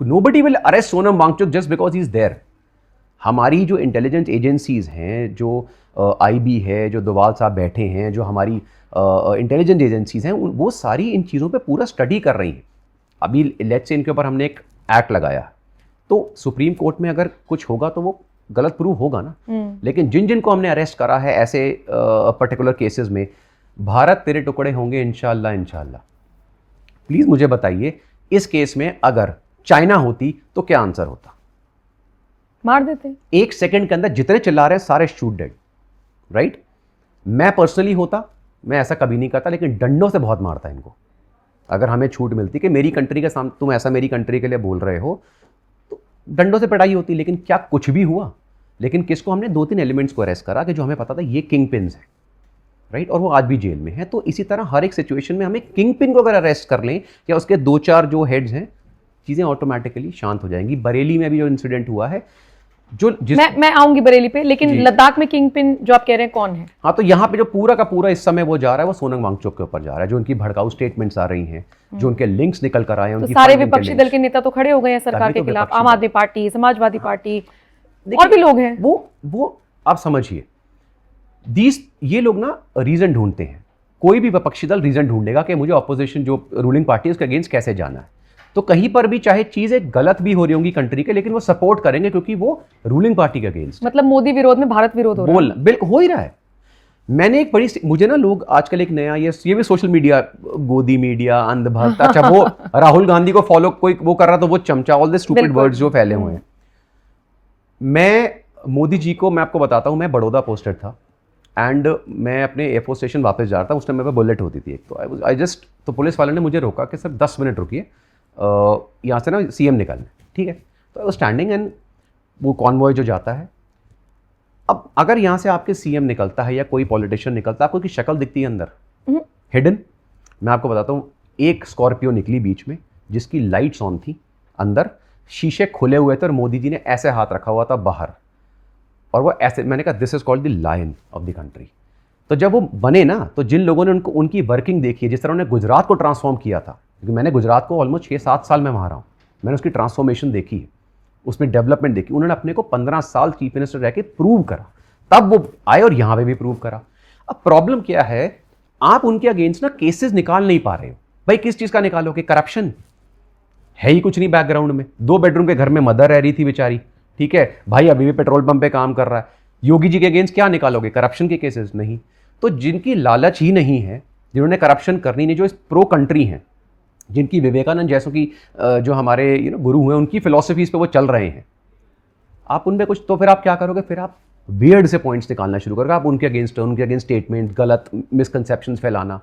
Nobody will arrest Sonam Wangchuk just because he is there. हमारी जो इंटेलिजेंस एजेंसीज हैं, जो आईबी है, जो दोवाल साहब बैठे हैं, जो हमारी इंटेलिजेंस एजेंसीज हैं, वो सारी इन चीज़ों पे पूरा स्टडी कर रही हैं। अभी लेट्स से इनके ऊपर हमने एक एक्ट लगाया, तो सुप्रीम कोर्ट में अगर कुछ होगा तो वो गलत प्रूव होगा ना। लेकिन जिनको हमने अरेस्ट करा है ऐसे पर्टिकुलर केसेस में, भारत तेरे टुकड़े होंगे इंशाल्लाह इंशाल्लाह। प्लीज मुझे बताइए, इस केस में अगर चाइना होती तो क्या आंसर होता? मार देते। एक सेकंड के अंदर जितने चिल्ला रहे हैं सारे शूट डेड, राइट? मैं पर्सनली होता, मैं ऐसा कभी नहीं करता, लेकिन डंडों से बहुत मारता इनको। अगर हमें छूट मिलती कि मेरी कंट्री के सामने तुम ऐसा मेरी कंट्री के लिए बोल रहे हो, तो डंडों से पिटाई होती। लेकिन क्या कुछ भी हुआ? लेकिन किसको? हमने 2-3 एलिमेंट्स को अरेस्ट करा कि जो हमें पता था ये किंग पिन्स है, राइट? और वो आज भी जेल में है। तो इसी तरह हर एक सिचुएशन में हमें किंग पिन को अगर अरेस्ट कर लें या उसके 2-4 जो हेड्स हैं, चीज़ें ऑटोमेटिकली शांत हो जाएंगी। बरेली में भी जो इंसिडेंट हुआ है, मैं आऊंगी बरेली पे, लेकिन लद्दाख में किंग पिन जो आप कह रहे हैं कौन है? हाँ, तो यहाँ पे जो पूरा का पूरा इस समय वो जा रहा है, वो सोनम वांगचुक के ऊपर जा रहा है। जो उनकी भड़काऊ स्टेटमेंट्स आ रही हैं, जो उनके लिंक्स निकल कर आए हैं, तो सारे विपक्षी दल के नेता तो खड़े हो गए हैं सरकार के खिलाफ, आम आदमी पार्टी, समाजवादी पार्टी, और भी लोग हैं। वो आप समझिए, ये लोग ना रीजन ढूंढते हैं। कोई भी विपक्षी दल रीजन ढूंढेगा कि मुझे ऑपोजिशन जो रूलिंग पार्टी है उसके अगेंस्ट कैसे जाना है। तो कहीं पर भी चाहे चीजें गलत भी हो रही होंगी कंट्री के, लेकिन वो सपोर्ट करेंगे क्योंकि वो रूलिंग पार्टी के अगेंस्ट। मतलब मोदी विरोध में भारत विरोध हो रहा है। बिल्कुल हो ही रहा है। मैंने एक बड़ी, मुझे ना लोग आजकल एक नया ये भी सोशल मीडिया, गोदी मीडिया, अंधभक्त, अच्छा वो राहुल गांधी को फॉलो कोई वो कर रहा तो वो चमचा, ऑल द स्टूपिड वर्ड्स जो फैले हुए हैं। मैं मोदी जी को, मैं आपको बताता हूं, मैं बड़ौदा पोस्टेड था एंड मैं अपने एयरफोर्स स्टेशन वापस जा रहा था। उस टाइम मेरे पे बुलेट होती थी एक, तो तो पुलिस वाले ने मुझे रोका कि सर 10 मिनट रुकिए, यहाँ से ना सीएम निकलना, ठीक है? तो आई वाज स्टैंडिंग एंड वो कॉन्वॉय जो जाता है, अब अगर यहाँ से आपके सीएम निकलता है या कोई पॉलिटिशियन निकलता है, आपको की शक्ल दिखती है अंदर हिडन? मैं आपको बताता हूँ, एक स्कॉर्पियो निकली बीच में जिसकी लाइट्स ऑन थी, अंदर शीशे खुले हुए थे और मोदी जी ने ऐसे हाथ रखा हुआ था बाहर, और वो ऐसे, मैंने कहा this is called the lion of the country. तो जब वो बने ना, तो जिन लोगों ने उनकी वर्किंग देखी है, जिस तरह उन्होंने गुजरात को ट्रांसफॉर्म किया था, क्योंकि मैंने गुजरात को ऑलमोस्ट 6-7 साल में वहाँ रहा हूँ, मैंने उसकी ट्रांसफॉर्मेशन देखी है, उसमें डेवलपमेंट देखी। उन्होंने अपने को 15 साल चीफ मिनिस्टर रह के प्रूव करा, तब वो आए और यहाँ पे भी प्रूव करा। अब प्रॉब्लम क्या है, आप उनके अगेंस्ट ना केसेस निकाल नहीं पा रहे हो। भाई किस चीज़ का निकालोगे? करप्शन है ही कुछ नहीं बैकग्राउंड में। 2 बेडरूम के घर में मदर रह रही थी बेचारी, ठीक है, भाई अभी भी पेट्रोल पंप पे काम कर रहा है। योगी जी के अगेंस्ट क्या निकालोगे? करप्शन के केसेस नहीं। तो जिनकी लालच ही नहीं है, जिन्होंने करप्शन करनी नहीं, जो इस प्रो कंट्री हैं, जिनकी विवेकानंद जैसों की जो हमारे गुरु हैं, उनकी फिलॉसफीज पे वो चल रहे हैं, आप उनपे कुछ, तो फिर आप क्या करोगे? फिर आप वियर्ड से पॉइंट्स निकालना शुरू करोगे, आप उनके अगेंस्ट स्टेटमेंट, गलत मिसकंसेप्शंस फैलाना।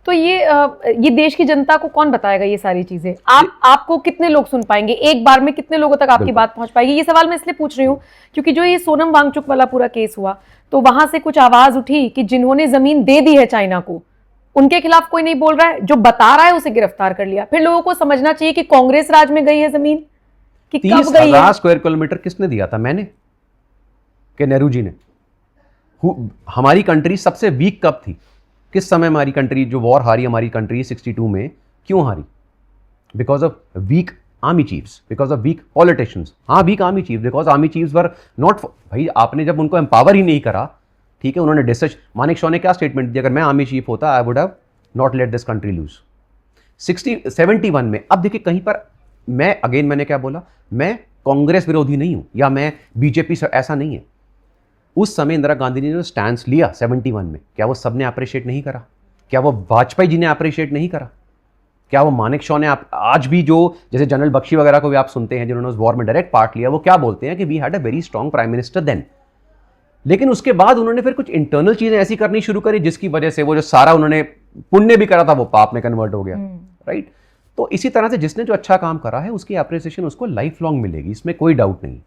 तो ये देश की जनता को कौन बताएगा ये सारी चीजें? आपको कितने लोग सुन पाएंगे एक बार में? कितने लोगों तक आपकी बात पहुंच पाएगी? ये सवाल मैं इसलिए पूछ रही हूँ क्योंकि जो ये सोनम वांगचुक वाला पूरा केस हुआ तो वहां से कुछ आवाज उठी कि जिन्होंने जमीन दे दी है चाइना को उनके खिलाफ कोई नहीं बोल रहा है, जो बता रहा है उसे गिरफ्तार कर लिया। फिर लोगों को समझना चाहिए कि कांग्रेस राज में गई है जमीन कि कब गई है। 30,000 स्क्वायर किलोमीटर किसने दिया था? मैंने कि नेहरू जी ने? हमारी कंट्री सबसे वीक कब थी? किस समय हमारी कंट्री जो वॉर हारी हमारी कंट्री 62 में, क्यों हारी? Because of weak army chiefs, because of weak politicians. हाँ, weak army chief, because army chiefs were not, भाई आपने जब उनको एम्पावर ही नहीं करा, ठीक है, उन्होंने डिस्कस, मानिक शॉ ने क्या स्टेटमेंट दिया, अगर मैं आर्मी चीफ होता I would have not let this country lose. 71 में, अब देखिए कहीं पर मैंने क्या बोला, मैं कांग्रेस विरोधी नहीं हूं या मैं बीजेपी से, ऐसा नहीं है। उस समय इंदिरा गांधी ने जो स्टैंड लिया 71 में, क्या वो सबने अप्रिशिएट नहीं करा? क्या वो वाजपेयी जी ने अप्रिशिएट नहीं करा? क्या वो मानिक शॉ ने आज भी जो, जैसे जनरल बख्शी वगैरह को भी आप सुनते हैं जिन्होंने उस वॉर में डायरेक्ट पार्ट लिया, वो क्या बोलते हैं कि we had a very strong prime minister then. लेकिन उसके बाद उन्होंने फिर कुछ इंटरनल चीजें ऐसी करनी शुरू करी जिसकी वजह से वो जो सारा उन्होंने पुण्य भी करा था वो पाप में कन्वर्ट हो गया, राइट? तो इसी तरह से जिसने जो अच्छा काम करा है उसकी अप्रिसिएशन उसको लाइफ लॉन्ग मिलेगी, इसमें कोई डाउट नहीं।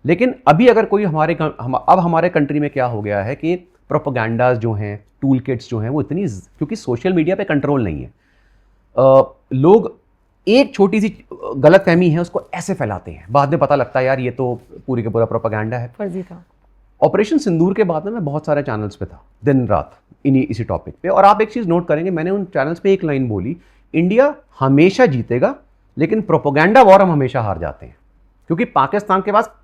लेकिन अभी अगर कोई अब हमारे कंट्री में क्या हो गया है कि प्रोपेगेंडाज जो हैं, टूल किट्स जो हैं, वो इतनी, क्योंकि सोशल मीडिया पे कंट्रोल नहीं है, लोग एक छोटी सी गलतफहमी है उसको ऐसे फैलाते हैं, बाद में पता लगता है यार ये तो पूरी का पूरा प्रोपेगेंडा है, फर्जी था। ऑपरेशन सिंदूर के बाद में मैं बहुत सारे चैनल्स पे था दिन रात इसी टॉपिक पे, और आप एक चीज़ नोट करेंगे, मैंने उन चैनल्स पे एक लाइन बोली, इंडिया हमेशा जीतेगा लेकिन प्रोपेगेंडा वॉर हम हमेशा हार जाते हैं, क्योंकि पाकिस्तान के पास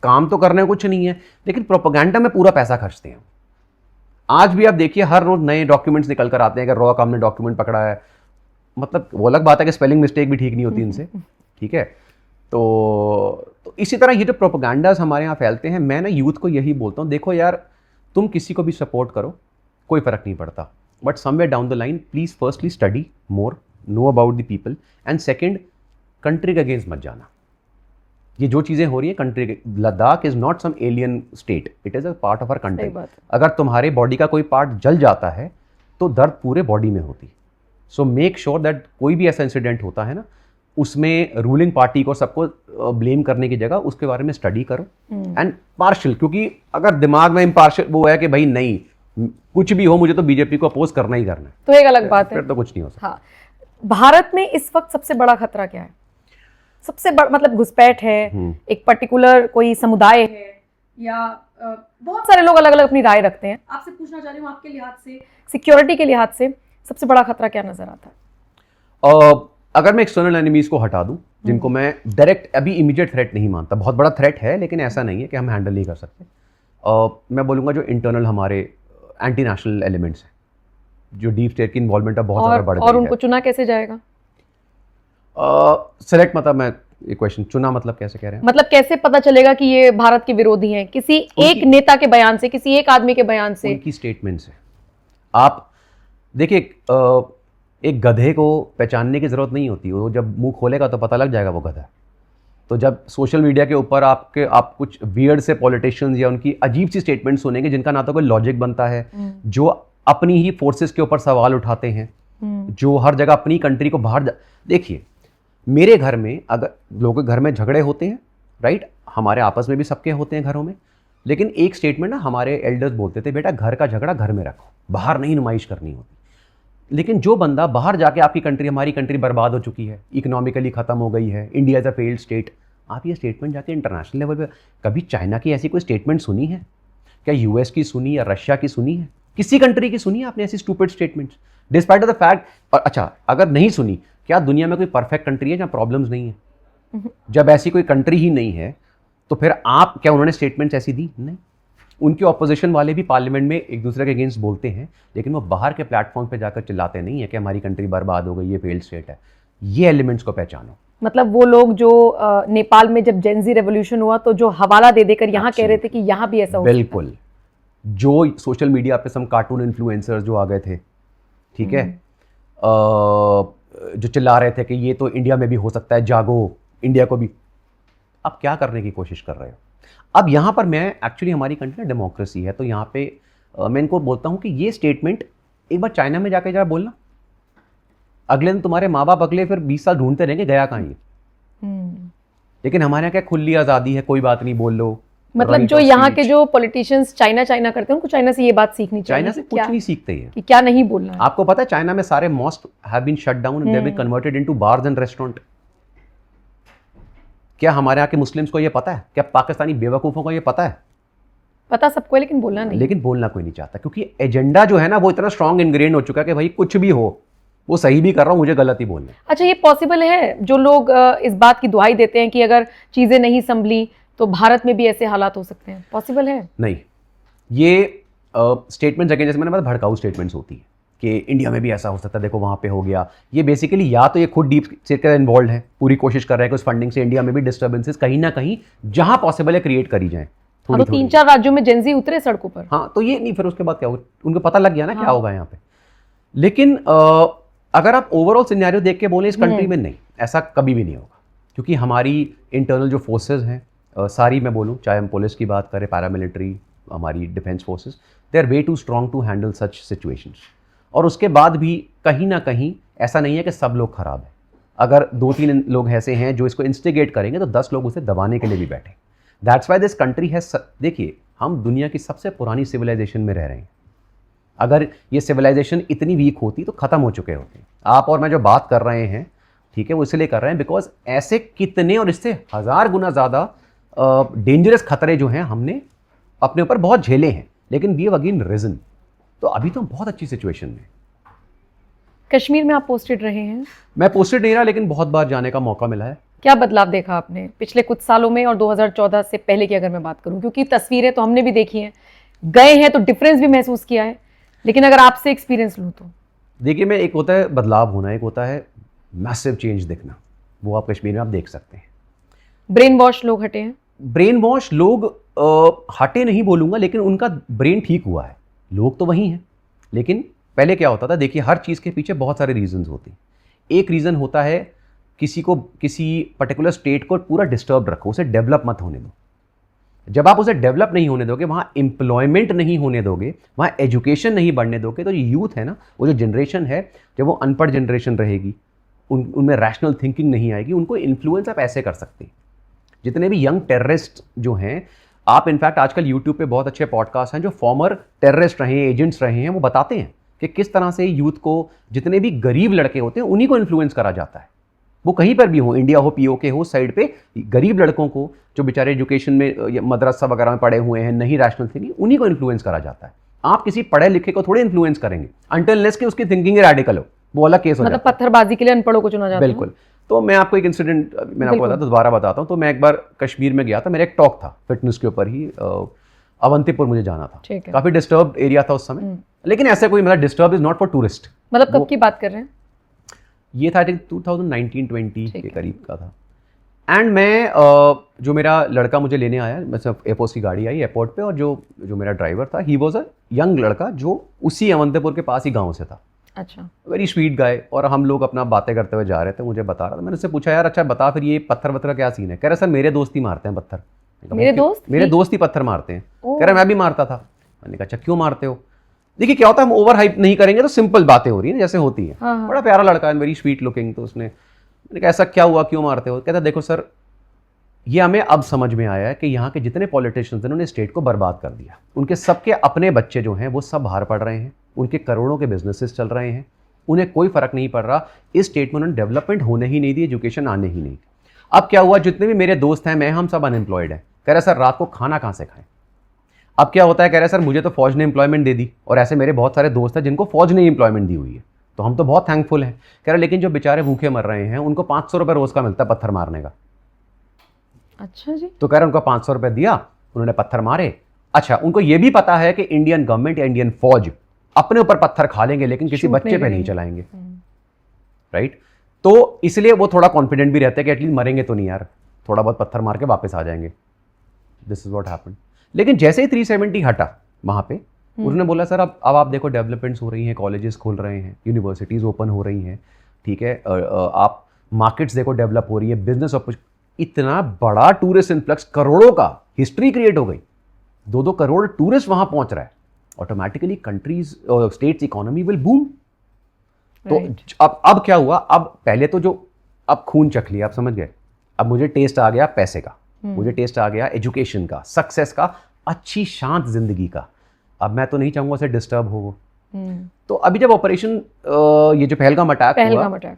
काम तो करने कुछ नहीं है लेकिन प्रोपेगेंडा में पूरा पैसा खर्चते हैं। आज भी आप देखिए हर रोज नए डॉक्यूमेंट्स निकल कर आते हैं कि रॉ काम ने डॉक्यूमेंट पकड़ा है, मतलब वो अलग बात है कि स्पेलिंग मिस्टेक भी ठीक नहीं होती इनसे, ठीक है। तो इसी तरह ये जो प्रोपेगेंडास हमारे यहाँ फैलते हैं, मैं ना यूथ को यही बोलता हूँ, देखो यार तुम किसी को भी सपोर्ट करो कोई फर्क नहीं पड़ता, but somewhere down the line please firstly study more, know about the people, and second country के अगेंस्ट मत जाना। ये जो चीज़ें हो रही हैं कंट्री के, Ladakh is not some alien state, it is a part of our country. अगर तुम्हारे बॉडी का कोई पार्ट जल जाता है तो दर्द पूरे बॉडी में होती। सो मेक श्योर दैट कोई भी ऐसा इंसिडेंट होता है ना, उसमें रूलिंग पार्टी को सबको ब्लेम करने की जगह उसके बारे में स्टडी करो एंड पार्शियल, क्योंकि अगर दिमाग में इम्पार्शियल वो है कि भाई नहीं कुछ भी हो मुझे तो बीजेपी को अपोज करना ही करना है, तो एक अलग बात है, फिर तो कुछ नहीं हो सकता। हाँ, भारत में इस वक्त सबसे बड़ा खतरा क्या है? सबसे बड़ा मतलब घुसपैठ है, एक पर्टिकुलर कोई समुदाय है, या बहुत सारे लोग अलग अलग अपनी राय रखते हैं। आपसे पूछना चाह रही हूँ, आपके लिहाज से, सिक्योरिटी के लिहाज से सबसे बड़ा खतरा क्या नजर आता है? अगर मैं एक्सटर्नल एनिमीज को हटा दूं, जिनको मैं डायरेक्ट अभी इमीडिएट थ्रेट नहीं मानता, बहुत बड़ा थ्रेट है लेकिन ऐसा नहीं है कि हम हैंडल नहीं कर सकते, मैं बोलूँगा जो इंटरनल हमारे एंटी नेशनल एलिमेंट्स हैं, जो डीप स्टेट की इन्वॉल्वमेंट बहुत ज़्यादा बढ़ गई है। और उनको चुना कैसे जाएगा? सेलेक्ट मतलब मैं ये क्वेश्चन, चुना मतलब कैसे कह रहे हैं? मतलब कैसे पता चलेगा कि ये भारत के विरोधी हैं? किसी एक नेता के बयान से, किसी एक आदमी के बयान से, उनकी स्टेटमेंट से। आप देखिए एक गधे को पहचानने की जरूरत नहीं होती, वो जब मुंह खोलेगा तो पता लग जाएगा वो गधा। तो जब सोशल मीडिया के ऊपर आप कुछ वियर्ड से पॉलिटिशियंस या उनकी अजीब सी स्टेटमेंट सुनेंगे जिनका ना तो कोई लॉजिक बनता है, जो अपनी ही फोर्सेस के ऊपर सवाल उठाते हैं, जो हर जगह अपनी कंट्री को बाहर देखिए मेरे घर में अगर लोगों के घर में झगड़े होते हैं, राइट, हमारे आपस में भी सबके होते हैं घरों में, लेकिन एक स्टेटमेंट ना हमारे एल्डर्स बोलते थे, बेटा घर का झगड़ा घर में रखो, बाहर नहीं नुमाइश करनी होती। लेकिन जो बंदा बाहर जाके आपकी कंट्री, हमारी कंट्री बर्बाद हो चुकी है, इकोनॉमिकली खत्म हो गई है, India is a failed state, आप ये स्टेटमेंट जाके इंटरनेशनल लेवल पे, कभी चाइना की ऐसी कोई स्टेटमेंट सुनी है क्या? यूएस की सुनी या रशिया की सुनी है? किसी कंट्री की सुनी है आपने ऐसी stupid statements despite of the fact? और अच्छा अगर नहीं सुनी, क्या दुनिया में कोई परफेक्ट कंट्री है जहाँ प्रॉब्लम्स नहीं है? जब ऐसी कोई कंट्री ही नहीं है तो फिर आप क्या, उन्होंने स्टेटमेंट्स ऐसी दी? नहीं। उनके ऑपोजिशन वाले भी पार्लियामेंट में एक दूसरे के अगेंस्ट बोलते हैं, लेकिन वो बाहर के प्लेटफॉर्म पे जाकर चिल्लाते नहीं है कि हमारी कंट्री बर्बाद हो गई, ये फेल्ड स्टेट है। ये एलिमेंट्स को पहचानो। मतलब वो लोग जो नेपाल में जब जेनजी रेवोल्यूशन हुआ तो जो हवाला दे देकर यहाँ कह रहे थे कि यहाँ भी ऐसा हो, बिल्कुल, जो सोशल मीडिया पे सम कार्टून इन्फ्लुएंसर्स जो आ गए थे, ठीक है, जो चिल्ला रहे थे कि ये तो इंडिया में भी हो सकता है, जागो इंडिया को भी, अब क्या करने की कोशिश कर रहे हो? अब यहाँ पर मैं एक्चुअली, हमारी कंट्री ना डेमोक्रेसी है, तो यहाँ पे मैं इनको बोलता हूँ कि ये स्टेटमेंट एक बार चाइना में जाके जरा बोलना, अगले दिन तुम्हारे माँ बाप अगले फिर 20 साल ढूंढते रहेंगे गया कहाँ ये। लेकिन हमारे यहाँ क्या खुली आज़ादी है, कोई बात नहीं, बोल लो। मतलब जो यहाँ के जो पॉलिटिशियंस चाइना करते हैं उनको चाइना से ये बात सीखनी चाहिए। चाइना से कुछ नहीं सीखते हैं कि क्या नहीं बोलना है। आपको पता है चाइना में सारे mosque have been shut down and they have been converted into bars and restaurant. क्या हमारे यहाँ के मुस्लिम्स को ये पता है? क्या पाकिस्तानी बेवकूफ़ों को ये पता है? पता सबको है लेकिन बोलना नहीं। लेकिन बोलना कोई नहीं चाहता, क्योंकि एजेंडा जो है ना वो इतना स्ट्रॉन्ग इनग्रेन हो चुका है कि भाई कुछ भी हो, वो सही भी कर रहा हूँ, मुझे गलत ही बोलना है। अच्छा, ये पॉसिबल है जो लोग इस बात की दुहाई देते हैं कि अगर चीजें नहीं संभली तो भारत में भी ऐसे हालात हो सकते हैं, पॉसिबल है? नहीं, ये स्टेटमेंट्स अगेन, जैसे मैंने बताया, भड़काऊ स्टेटमेंट्स होती है कि इंडिया में भी ऐसा हो सकता है, देखो वहाँ पे हो गया। ये बेसिकली या तो ये खुद डीप स्टेट इन्वॉल्व है, पूरी कोशिश कर रहे हैं कि उस फंडिंग से इंडिया में भी डिस्टर्बेंसेस कहीं ना कहीं जहाँ पॉसिबल है क्रिएट करी जाए। तो 3-4 राज्यों में जेंजी उतरे सड़कों पर। हाँ, तो ये नहीं, फिर उसके बाद क्या होगा, उनको पता लग गया ना क्या होगा यहाँ पे। लेकिन अगर आप ओवरऑल सिनेरियो देख के बोले इस कंट्री में, नहीं, ऐसा कभी भी नहीं होगा, क्योंकि हमारी इंटरनल जो फोर्सेज हैं सारी, मैं बोलूँ चाहे हम पुलिस की बात करें, पैरामिलिट्री, हमारी defence forces, they are way too strong to handle such situations. और उसके बाद भी कहीं ना कहीं ऐसा नहीं है कि सब लोग खराब हैं। अगर 2-3 लोग ऐसे हैं जो इसको इंस्टिगेट करेंगे तो 10 लोग उसे दबाने के लिए भी बैठे। दैट्स वाई दिस कंट्री है। देखिए, हम दुनिया की सबसे पुरानी सिविलाइजेशन में रह रहे हैं। अगर ये सिविलाइजेशन इतनी वीक होती तो ख़त्म हो चुके होते। आप और मैं जो बात कर रहे हैं, ठीक है, वो इसलिए कर रहे हैं बिकॉज ऐसे कितने और इससे 1000 गुना ज़्यादा डेंजरस खतरे जो हैं हमने अपने ऊपर बहुत झेले हैं, लेकिन वी हैव अगेन रिजन। तो अभी तो हम बहुत अच्छी सिचुएशन में। कश्मीर में आप पोस्टेड रहे हैं? मैं पोस्टेड नहीं रहा, लेकिन बहुत बार जाने का मौका मिला है। क्या बदलाव देखा आपने पिछले कुछ सालों में और 2014 से पहले की अगर मैं बात करूं? क्योंकि तस्वीरें तो हमने भी देखी हैं, गए हैं तो डिफरेंस भी महसूस किया है, लेकिन अगर आपसे एक्सपीरियंस लूं तो देखिए, मैं, एक होता है बदलाव होना, एक होता है मैसिव चेंज दिखना। वो आप कश्मीर में आप देख सकते हैं। ब्रेन वॉश लोग हटे हैं? ब्रेन वॉश लोग हटे नहीं बोलूँगा, लेकिन उनका ब्रेन ठीक हुआ है। लोग तो वही हैं, लेकिन पहले क्या होता था, देखिए हर चीज़ के पीछे बहुत सारे रीजंस होते हैं। एक रीज़न होता है किसी को, किसी पर्टिकुलर स्टेट को पूरा डिस्टर्ब रखो, उसे डेवलप मत होने दो। जब आप उसे डेवलप नहीं होने दोगे, वहाँ एम्प्लॉयमेंट नहीं होने दोगे, वहाँ एजुकेशन नहीं बढ़ने दोगे, तो ये यूथ है ना, वो जो जनरेशन है, जब वो अनपढ़ जनरेशन रहेगी, उनमें रैशनल थिंकिंग नहीं आएगी, उनको इन्फ्लुएंस आप ऐसे कर सकते हैं। जितने भी यंग टेररिस्ट जो हैं, आप इनफैक्ट आजकल यूट्यूब पे बहुत अच्छे पॉडकास्ट हैं जो फॉर्मर टेररिस्ट रहे हैं, एजेंट्स रहे हैं, वो बताते हैं कि किस तरह से यूथ को, जितने भी गरीब लड़के होते हैं उन्हीं को इन्फ्लुएंस करा जाता है। वो कहीं पर भी हो, इंडिया हो, पीओके हो, साइड पे गरीब लड़कों को जो बेचारे एजुकेशन में मदरसा वगैरह में पढ़े हुए हैं, नहीं रैशनल थिंकिंग, उन्हीं को इन्फ्लुएंस करा जाता है। आप किसी पढ़े लिखे को थोड़े इन्फ्लुएंस करेंगे अनटिल अनलेस कि उसकी थिंकिंग रैडिकल हो, वो अलग केस हो जाता है। मतलब पत्थरबाजी के लिए अनपढ़ों को चुना जाता है। बिल्कुल। तो मैं आपको एक इंसिडेंट, मैंने आपको बताया, तो दोबारा बताता हूँ। तो मैं एक बार कश्मीर में गया था, मेरा एक टॉक था फिटनेस के ऊपर ही, अवंतीपुर मुझे जाना था। काफी डिस्टर्ब एरिया था उस समय, लेकिन ऐसे कोई, मतलब disturb is not for tourist. मतलब कब की बात कर रहे हैं? ये था 2019-20 के करीब का था। एंड मैं, जो मेरा लड़का मुझे लेने आया, मतलब एयरपोर्ट की गाड़ी आई एयरपोर्ट पे, और जो मेरा ड्राइवर था, ही वॉज अ यंग लड़का जो उसी अवंतीपुर के पास ही गाँव से था। अच्छा। Very sweet guy. और हम लोग अपना बातें करते हुए जा रहे थे, मुझे बता रहा था। मैंने उससे पूछा, यार अच्छा बता फिर ये पत्थर वत्थर का क्या सीन है? कह रहा सर मेरे दोस्त ही मारते हैं पत्थर। मेरे दोस्त ही पत्थर मारते हैं। कह रहा मैं भी मारता था। मैंने कहा अच्छा क्यों मारते हो? देखिए क्या होता है, हम ओवर हाइप नहीं करेंगे तो सिंपल बातें हो रही है जैसे होती है। बड़ा प्यारा लड़का है, वेरी स्वीट लुकिंग। तो उसने, मैंने कहा ऐसा क्या हुआ, क्यों मारते हो? कहता देखो सर, ये हमें अब समझ में आया है कि यहाँ के जितने पॉलिटिशियंस हैं उन्होंने स्टेट को बर्बाद कर दिया। उनके सबके अपने बच्चे जो हैं वो सब बाहर पढ़ रहे हैं, उनके करोड़ों के बिजनेसेस चल रहे हैं, उन्हें कोई फर्क नहीं पड़ रहा। इस स्टेट में उन्होंने डेवलपमेंट होने ही नहीं दी, एजुकेशन आने ही नहीं। अब क्या हुआ, जितने भी मेरे दोस्त हैं, मैं, हम सब अनएम्प्लॉयड हैं। कह रहा सर रात को खाना कहाँ से खाएं? अब क्या होता है, कह रहे सर मुझे तो फौज ने एम्प्लॉयमेंट दे दी, और ऐसे मेरे बहुत सारे दोस्त हैं जिनको फौज ने एम्प्लॉयमेंट दी हुई है, तो हम तो बहुत थैंकफुल हैं। कह रहे लेकिन जो बेचारे भूखे मर रहे हैं उनको 500 रुपये रोज का मिलता है पत्थर मारने का। अच्छा जी। तो कह रहे उनको 500 रुपये दिया, उन्होंने पत्थर मारे। अच्छा, उनको ये भी पता है कि इंडियन गवर्नमेंट या इंडियन फौज अपने ऊपर पत्थर खा लेंगे लेकिन किसी बच्चे पे नहीं चलाएंगे, राइट? तो इसलिए वो थोड़ा कॉन्फिडेंट भी रहते हैं कि एटलीस्ट मरेंगे तो नहीं यार, थोड़ा बहुत पत्थर मार के वापस आ जाएंगे। This is what happened. लेकिन जैसे ही 370 हटा वहां पे, उन्होंने बोला सर अब आप देखो डेवलपमेंट्स हो रही हैं, कॉलेजेस खुल रहे हैं, यूनिवर्सिटीज ओपन हो रही हैं, ठीक है, आप मार्केट्स देखो डेवलप हो रही है, बिजनेस अपॉर्चुनिटी, इतना बड़ा टूरिस्ट इन्फ्लक्स, करोड़ों का हिस्ट्री क्रिएट हो गई, 2-2 करोड़ टूरिस्ट वहां पहुंच रहा है, automatically countries states economy will boom. तो अब क्या हुआ, अब पहले तो जो अब खून चख लिया, आप समझ गए, अब मुझे टेस्ट आ गया पैसे का, मुझे टेस्ट आ गया एजुकेशन का, सक्सेस का, अच्छी शांत जिंदगी का। अब मैं तो नहीं चाहूंगा उसे डिस्टर्ब हो वो। तो अभी जब ऑपरेशन ये जो पहलगाम अटैक हुआ,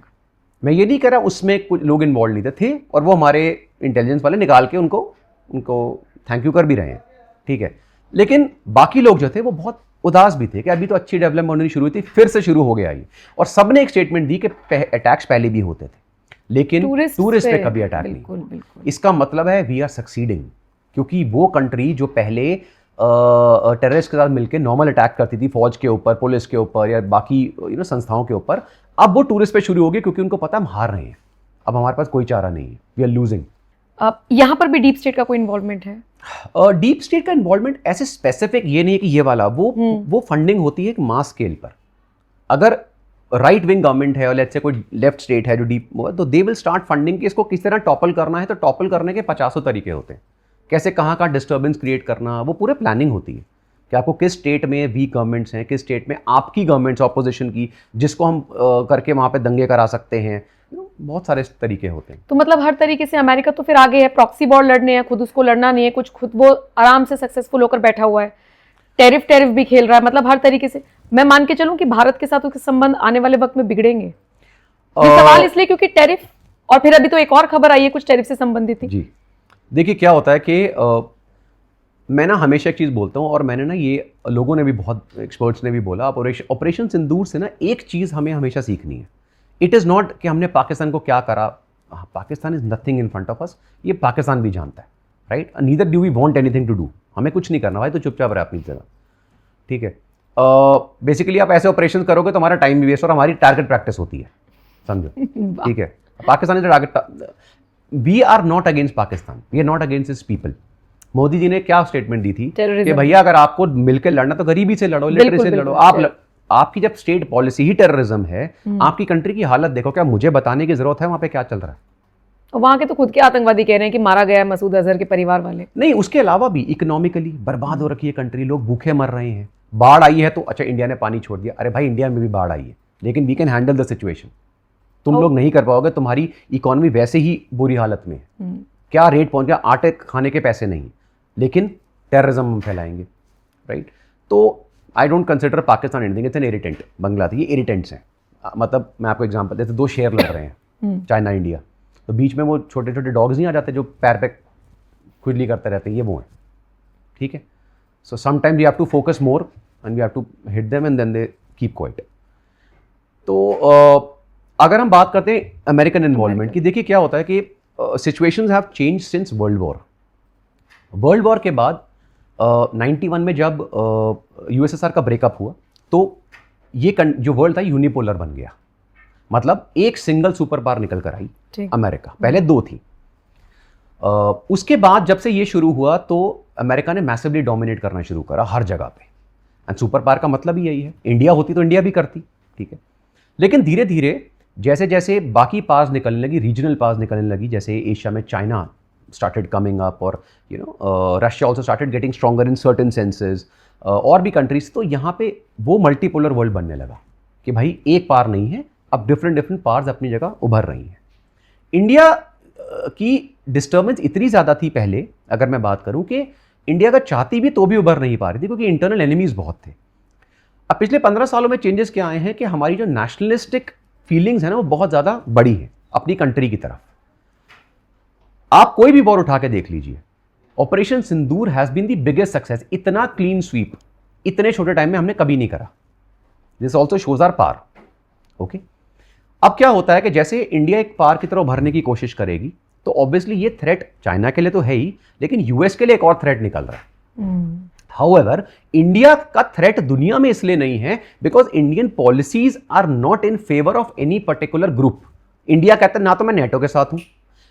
मैं ये नहीं कह रहा उसमें कुछ लोग इन्वॉल्व नहीं थे, और वो हमारे इंटेलिजेंस वाले निकाल के उनको थैंक यू कर भी रहे हैं, ठीक है। लेकिन बाकी लोग जो थे वो बहुत उदास भी थे कि अभी तो अच्छी डेवलपमेंट होनी शुरू हुई थी, फिर से शुरू हो गया ये। और सबने एक स्टेटमेंट दी कि अटैक्स पहले भी होते थे, लेकिन टूरिस्ट पे कभी अटैक नहीं। इसका मतलब है वी आर सक्सीडिंग, क्योंकि वो कंट्री जो पहले टेररिस्ट के साथ मिलकर नॉर्मल अटैक करती थी फौज के ऊपर, पुलिस के ऊपर या बाकी संस्थाओं के ऊपर, अब वो टूरिस्ट पे शुरू होगी, क्योंकि उनको पता हम हार रहे हैं, अब हमारे पास कोई चारा नहीं है, वी आर लूजिंग। यहाँ पर भी डीप स्टेट का कोई इन्वॉल्वमेंट है? डीप स्टेट का इन्वॉल्वमेंट ऐसे स्पेसिफिक ये नहीं है कि ये वाला, वो फंडिंग होती है एक मास स्केल पर। अगर राइट विंग गवर्नमेंट है और लेट्स से कोई लेफ्ट स्टेट है जो डीप, तो दे विल स्टार्ट फंडिंग कि इसको किस तरह टॉपल करना है। तो टॉपल करने के 50 तरीके होते हैं, कैसे कहाँ डिस्टर्बेंस क्रिएट करना, वो पूरे प्लानिंग होती है कि आपको किस स्टेट में वीक गवर्नमेंट्स हैं, किस स्टेट में आपकी गवर्नमेंट्स ऑपोजिशन की, जिसको हम करके वहाँ पे दंगे करा सकते हैं। बहुत सारे तरीके होते हैं। तो मतलब हर तरीके से अमेरिका तो फिर आगे है, प्रॉक्सी वॉर लड़ने हैं, खुद उसको लड़ना नहीं है, कुछ खुद वो आराम से सक्सेसफुल होकर बैठा हुआ है, टेरिफ भी खेल रहा है, मतलब हर तरीके से मैं मान के चलूं कि भारत के साथ उसके संबंध आने वाले वक्त में बिगड़ेंगे। ये सवाल इसलिए क्योंकि टैरिफ, और फिर अभी तो एक और खबर आई है कुछ टैरिफ से संबंधित ही। जी देखिए क्या होता है कि मैं ना हमेशा एक चीज़ बोलता हूँ, और मैंने ना ये लोगों ने भी, बहुत एक्सपर्ट्स ने भी बोला, ऑपरेशन सिंदूर से ना एक चीज़ हमें हमेशा सीखनी है। इट इज़ नॉट कि हमने पाकिस्तान को क्या करा, Pakistan is nothing in front of us, ये पाकिस्तान भी जानता है, right. Neither do we want anything to do, हमें कुछ नहीं करना भाई, तो चुपचाप रहे अपनी जगह, ठीक है। बेसिकली आप ऐसे ऑपरेशन करोगे तो हमारा टाइम भी वेस्ट और हमारी टारगेट प्रैक्टिस होती है, समझो, ठीक है। Pakistan is target, we are not against Pakistan, we are not against this people. Modi ji ने क्या स्टेटमेंट दी थी कि भैया अगर आपको मिलकर लड़ना तो गरीबी से लड़ो, लिटरेसी से लड़ो। आपकी जब स्टेट पॉलिसी ही टेररिज्म है, आपकी कंट्री की हालत देखो, क्या मुझे बताने की जरूरत है वहां पे क्या चल रहा है? वहां के तो खुद के आतंकवादी कह रहे हैं कि मारा गया है मसूद अजहर के परिवार वाले। नहीं, उसके अलावा भी इकोनॉमिकली बर्बाद हो रखी है कंट्री, लोग भूखे मर रहे हैं। बाढ़ आई है तो अच्छा इंडिया ने पानी छोड़ दिया, अरे भाई इंडिया में भी बाढ़ आई है, लेकिन we can handle the situation. तुम लोग नहीं कर पाओगे, तुम्हारी इकोनॉमी वैसे ही बुरी हालत में है, क्या रेट पहुंच गया, आटे खाने के पैसे नहीं, लेकिन टेररिज्म हम फैलाएंगे, राइट। तो I don't consider Pakistan anything, it's an irritant. Bangladesh, ये इरिटेंट्स हैं। मतलब मैं आपको एग्जांपल, जैसे दो शेर लड़ रहे हैं, चाइना इंडिया, तो बीच में वो छोटे छोटे डॉग्स नहीं आ जाते जो पैर पे खुजली करते रहते हैं, ये वो हैं, ठीक है। So sometimes we have to focus more and we have to hit them and then they keep quiet. तो अगर हम बात करते हैं अमेरिकन इन्वॉल्वमेंट की, देखिए क्या होता है कि situations have change since world war के बाद 91 में जब यूएसएसआर का ब्रेकअप हुआ, तो ये जो वर्ल्ड था यूनिपोलर बन गया। मतलब एक सिंगल सुपर पावर निकल कर आई अमेरिका, पहले दो थी। उसके बाद जब से ये शुरू हुआ तो अमेरिका ने मैसिवली डोमिनेट करना शुरू करा हर जगह पे, एंड सुपर पावर का मतलब ही यही है। इंडिया होती तो इंडिया भी करती, ठीक है। लेकिन धीरे धीरे जैसे जैसे बाकी पावर्स निकलने लगी, रीजनल पावर्स निकलने लगी, जैसे एशिया में चाइना started coming up, और Russia also started getting stronger in certain senses, और भी कंट्रीज, तो यहाँ पे वो मल्टीपोलर वर्ल्ड बनने लगा कि भाई एक पावर नहीं है, अब डिफरेंट पावर्स अपनी जगह उभर रही हैं। इंडिया की डिस्टर्बेंस इतनी ज़्यादा थी पहले, अगर मैं बात करूँ, कि इंडिया का चाहती भी तो भी उभर नहीं पा रही थी, क्योंकि इंटरनल एनिमीज बहुत थे। अब पिछले 15 सालों में चेंजेस क्या आए हैं कि हमारी जो नेशनलिस्टिक फीलिंग्स है ना, वो बहुत ज़्यादा बड़ी है अपनी कंट्री की तरफ। आप कोई भी वॉर उठा के देख लीजिए, operation Sindoor has been the biggest success. इतना क्लीन स्वीप इतने छोटे टाइम में हमने कभी नहीं करा। This also shows our power, okay. अब क्या होता है कि जैसे इंडिया एक पावर की तरह भरने की कोशिश करेगी, तो ऑब्वियसली ये थ्रेट चाइना के लिए तो है ही, लेकिन यूएस के लिए एक और थ्रेट निकल रहा है। हाउएवर, इंडिया का थ्रेट दुनिया में इसलिए नहीं है because Indian policies are not in favour of any particular group. India कहता है ना तो मैं नेटो के साथ हूं,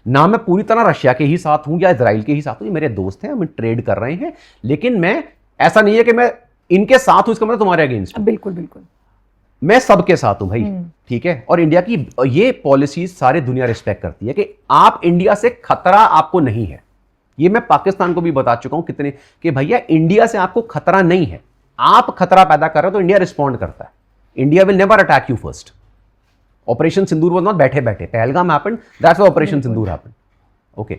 ना मैं पूरी तरह रशिया के ही साथ हूं या इजराइल के ही साथ हूं, ये मेरे दोस्त हैं, हम ट्रेड कर रहे हैं, लेकिन मैं ऐसा नहीं है कि मैं इनके साथ हूं इसका मतलब तुम्हारे अगेंस्ट। बिल्कुल बिल्कुल, मैं सबके साथ हूं भाई, ठीक है। और इंडिया की ये पॉलिसीज सारी दुनिया रिस्पेक्ट करती है कि आप इंडिया से खतरा आपको नहीं है। ये मैं पाकिस्तान को भी बता चुका हूं कितने, कि भैया इंडिया से आपको खतरा नहीं है, आप खतरा पैदा कर रहे हो तो इंडिया रिस्पॉन्ड करता है। India will never attack you first, operation Sindoor was not बैठे बैठे, Pahalgam happened, that's why operation Sindoor happened. Okay,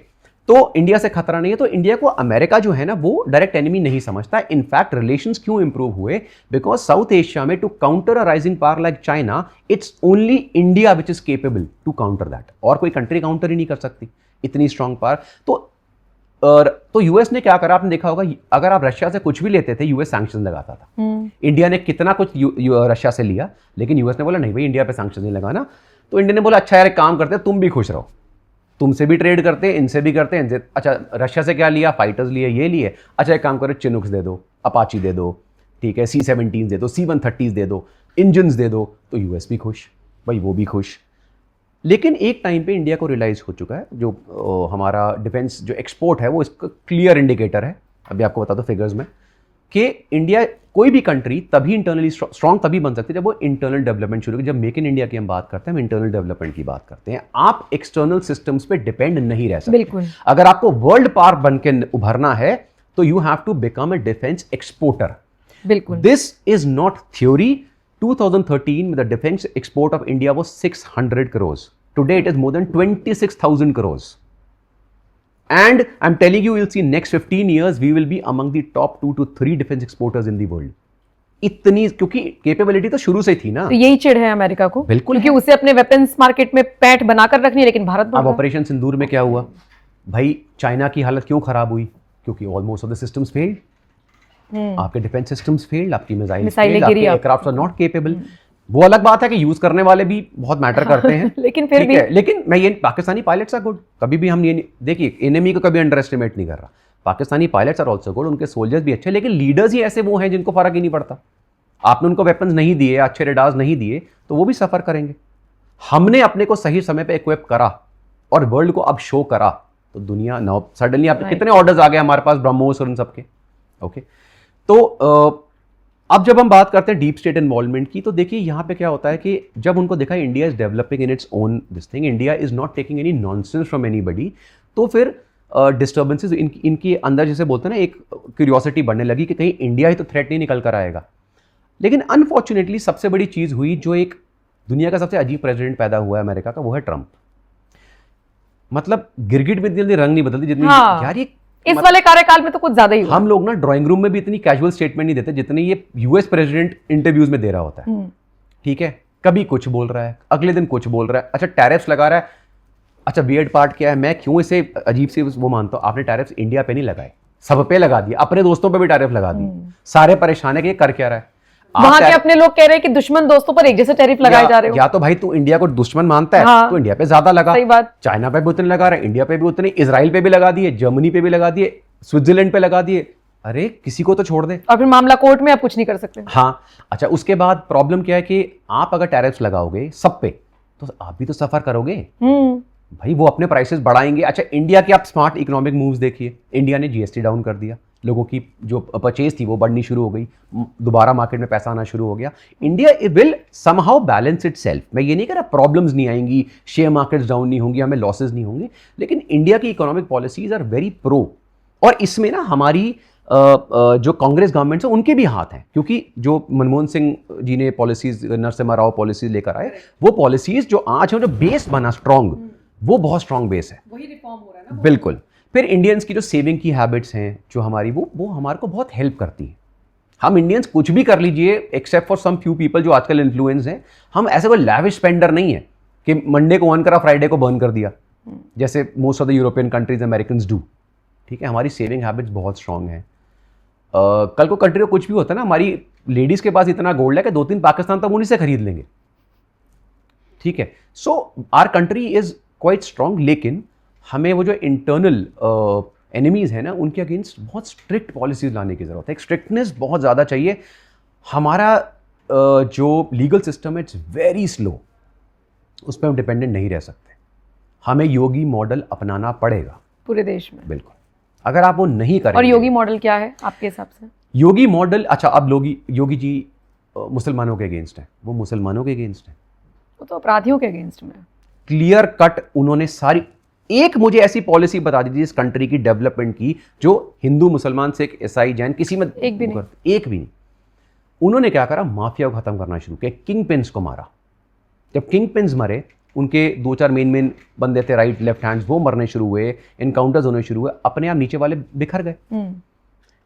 तो इंडिया से खतरा नहीं है। तो इंडिया को अमेरिका जो है ना वो डायरेक्ट एनिमी नहीं समझता। इनफैक्ट रिलेशंस क्यों इंप्रूव हुए? बिकॉज साउथ एशिया में to counter a rising power like China, it's only India which is capable to counter that. और कोई कंट्री काउंटर ही नहीं कर सकती इतनी स्ट्रांग पावर। तो यूएस ने क्या करा, आपने देखा होगा, अगर आप रशिया से कुछ भी लेते थे यूएस सैंक्शन लगाता था। इंडिया ने कितना कुछ रशिया से लिया, लेकिन यूएस ने बोला नहीं भाई इंडिया पे सैंक्शन नहीं लगाना। तो इंडिया ने बोला अच्छा यार एक काम करते हैं, तुम भी खुश रहो, तुमसे भी ट्रेड करते हैं, इनसे भी करते हैं। अच्छा रशिया से क्या लिया? फाइटर्स लिए, ये लिए। अच्छा एक काम करो, चिनुक्स दे दो, अपाची दे दो, ठीक है, C-17 दे दो, C-130 दे दो, इंजन्स दे दो। तो यूएस भी खुश, भाई वो भी खुश। लेकिन एक टाइम पे इंडिया को रियलाइज हो चुका है, जो हमारा डिफेंस जो एक्सपोर्ट है वो इसका क्लियर इंडिकेटर है, अभी आपको बता दो फिगर्स में, कि इंडिया कोई भी कंट्री तभी इंटरनली स्ट्रांग तभी बन सकती है जब वो इंटरनल डेवलपमेंट शुरू की। जब मेक इन इंडिया की हम बात करते हैं, हम इंटरनल डेवलपमेंट की बात करते हैं। आप एक्सटर्नल सिस्टम्स पे डिपेंड नहीं रह सकते। बिल्कुल। अगर आपको वर्ल्ड पावर बन के उभरना है तो you have to become a defence exporter. बिल्कुल। This is not theory. 2013 में the defense export of India was 600 crores. Today it is more than 26,000 crores. And I'm telling you, you'll see next 15 years we will be among the top 2 to 3 defense exporters in the world. इतनी, क्योंकि capability तो शुरू से थी ना। तो यही चिढ़ है अमेरिका को, बिल्कुल, क्योंकि उसे अपने वेपन्स मार्केट में पैठ बनाकर रखनी है, लेकिन भारत अब ऑपरेशन सिंदूर में क्या हुआ भाई? चाइना की हालत क्यों खराब हुई? क्योंकि almost of the systems failed. आपके डिफेंस सिस्टम्स फेल्ड, आपकी मिसाइलें गिरी, एयरक्राफ्ट आर नॉट केपेबल। वो अलग बात है कि यूज करने वाले भी बहुत मैटर करते हैं लेकिन फिर भी, लेकिन मैं ये, पाकिस्तानी पायलट्स आर गुड। कभी भी हम ये देखिए, एनिमी को कभी अंडर एस्टिमेट नहीं कर रहा। Pakistani pilots are also good, उनके सोल्जर्स भी अच्छे, लेकिन लीडर्स ही ऐसे वो हैं जिनको फर्क ही नहीं पड़ता। आपने उनको वेपन्स नहीं दिए, अच्छे रेडार्स नहीं दिए, तो वो भी सफर करेंगे। हमने अपने को सही समय पे इक्विप करा और वर्ल्ड को अब शो करा, तो दुनिया नाउ सडनली आप कितने ऑर्डर्स आ गए हमारे पास ब्रह्मोस और उन सबके। ओके, तो अब जब हम बात करते हैं डीप स्टेट इन्वॉल्वमेंट की, तो देखिए यहाँ पे क्या होता है कि जब उनको देखा India is developing in its own this thing, India is not taking any nonsense from anybody, तो फिर डिस्टर्बेंसेस इनके अंदर, जैसे बोलते हैं ना, एक क्यूरियोसिटी बढ़ने लगी कि कहीं इंडिया ही तो थ्रेट नहीं निकल कर आएगा। लेकिन अनफॉर्चुनेटली सबसे बड़ी चीज हुई, जो एक दुनिया का सबसे अजीब प्रेसिडेंट पैदा हुआ है अमेरिका का, वो है ट्रंप। मतलब गिरगिट भी जल्दी रंग नहीं बदलती जितनी। हाँ, यार ये इस वाले कार्यकाल में तो कुछ ज्यादा ही हुआ। हम लोग ना ड्राइंग रूम में भी इतनी कैजुअल स्टेटमेंट नहीं देते जितनी ये यूएस प्रेसिडेंट इंटरव्यूज में दे रहा होता है। ठीक है, कभी कुछ बोल रहा है, अगले दिन कुछ बोल रहा है। अच्छा टैरिफ्स लगा रहा है, अच्छा वियर्ड पार्ट क्या है, मैं क्यों इसे अजीब से वो मानता हूँ, आपने टैरिफ्स इंडिया पे नहीं लगाए, सब पे लगा दिए, अपने दोस्तों पे भी टैरिफ लगा दिए, सारे परेशान है कि ये कर क्या रहा है। वहां के अपने लोग कह रहे हैं कि दुश्मन दोस्तों पर एक जैसे टैरिफ लगाए जा रहे हो। या तो भाई तू इंडिया को दुश्मन मानता है, हाँ, तो इंडिया पे ज्यादा लगा। सही बात। चाइना पे भी उतने लगा रहा है, इंडिया पे भी उतने, इजराइल पे भी लगा दिए, जर्मनी पे भी लगा दिए, स्विट्जरलैंड पे लगा दिए। अरे किसी को तो छोड़ दे। और फिर मामला कोर्ट में, आप कुछ नहीं कर सकते। हाँ, अच्छा उसके बाद प्रॉब्लम क्या है कि आप अगर टैरिफ्स लगाओगे सब पे, तो आप भी तो सफर करोगे भाई, वो अपने प्राइसेस बढ़ाएंगे। अच्छा इंडिया के आप स्मार्ट इकोनॉमिक मूव्स देखिए, इंडिया ने जीएसटी डाउन कर दिया, लोगों की जो परचेज थी वो बढ़नी शुरू हो गई, दोबारा मार्केट में पैसा आना शुरू हो गया। India will somehow balance itself. मैं ये नहीं कह रहा प्रॉब्लम्स नहीं आएंगी, शेयर मार्केट्स डाउन नहीं होंगी, हमें लॉसेज नहीं होंगे, लेकिन इंडिया की economic policies are very pro. और इसमें ना हमारी जो कांग्रेस गवर्नमेंट है उनके भी हाथ हैं, क्योंकि जो मनमोहन सिंह जी ने पॉलिसीज, नरसिम्हा राव पॉलिसीज लेकर आए, वो पॉलिसीज जो आज है, जो बेस बना स्ट्रॉन्ग, वो बहुत स्ट्रॉन्ग बेस है, वही रिफॉर्म हो रहा है ना। बिल्कुल। फिर इंडियंस की जो सेविंग की हैबिट्स हैं जो हमारी, वो हमारे को बहुत हेल्प करती हैं। हम इंडियंस कुछ भी कर लीजिए, except for some few people जो आजकल इन्फ्लुएंस हैं, हम ऐसे कोई लैविश स्पेंडर नहीं है कि मंडे को ऑन करा फ्राइडे को बर्न कर दिया, जैसे most of the European countries, Americans do. ठीक है, हमारी सेविंग हैबिट्स बहुत स्ट्रांग हैं। कल को कंट्री को कुछ भी होता है ना, हमारी लेडीज के पास इतना गोल्ड है कि 2-3 पाकिस्तान तक उन्हीं से खरीद लेंगे। ठीक है, so our country is quite strong, लेकिन हमें वो जो इंटरनल एनिमीज है ना, उनके अगेंस्ट बहुत स्ट्रिक्ट पॉलिसीज लाने की जरूरत है। एक स्ट्रिक्टनेस बहुत ज़्यादा चाहिए। हमारा जो लीगल सिस्टम है इट्स वेरी स्लो, उस पर हम डिपेंडेंट नहीं रह सकते। हमें योगी मॉडल अपनाना पड़ेगा पूरे देश में। बिल्कुल, अगर आप वो नहीं करेंगे। और योगी मॉडल क्या है आपके हिसाब से? योगी मॉडल, अच्छा अब योगी जी मुसलमानों के अगेंस्ट है, वो मुसलमानों के अगेंस्ट है, वो तो अपराधियों के अगेंस्ट में। क्लियर कट उन्होंने सारी, एक मुझे ऐसी पॉलिसी बता दीजिए इस कंट्री की डेवलपमेंट की जो हिंदू मुसलमान सिख ईसाई जैन किसी में एक भी नहीं। एक भी नहीं। उन्होंने क्या करा, माफिया को खत्म करना शुरू किया, किंग पिन्स को मारा। जब किंग पिन्स मरे, उनके 2-4 मेन बंदे थे, राइट लेफ्ट हैंड्स, वो मरने शुरू हुए, इनकाउंटर्स होने शुरू हुए, अपने आप नीचे वाले बिखर गए।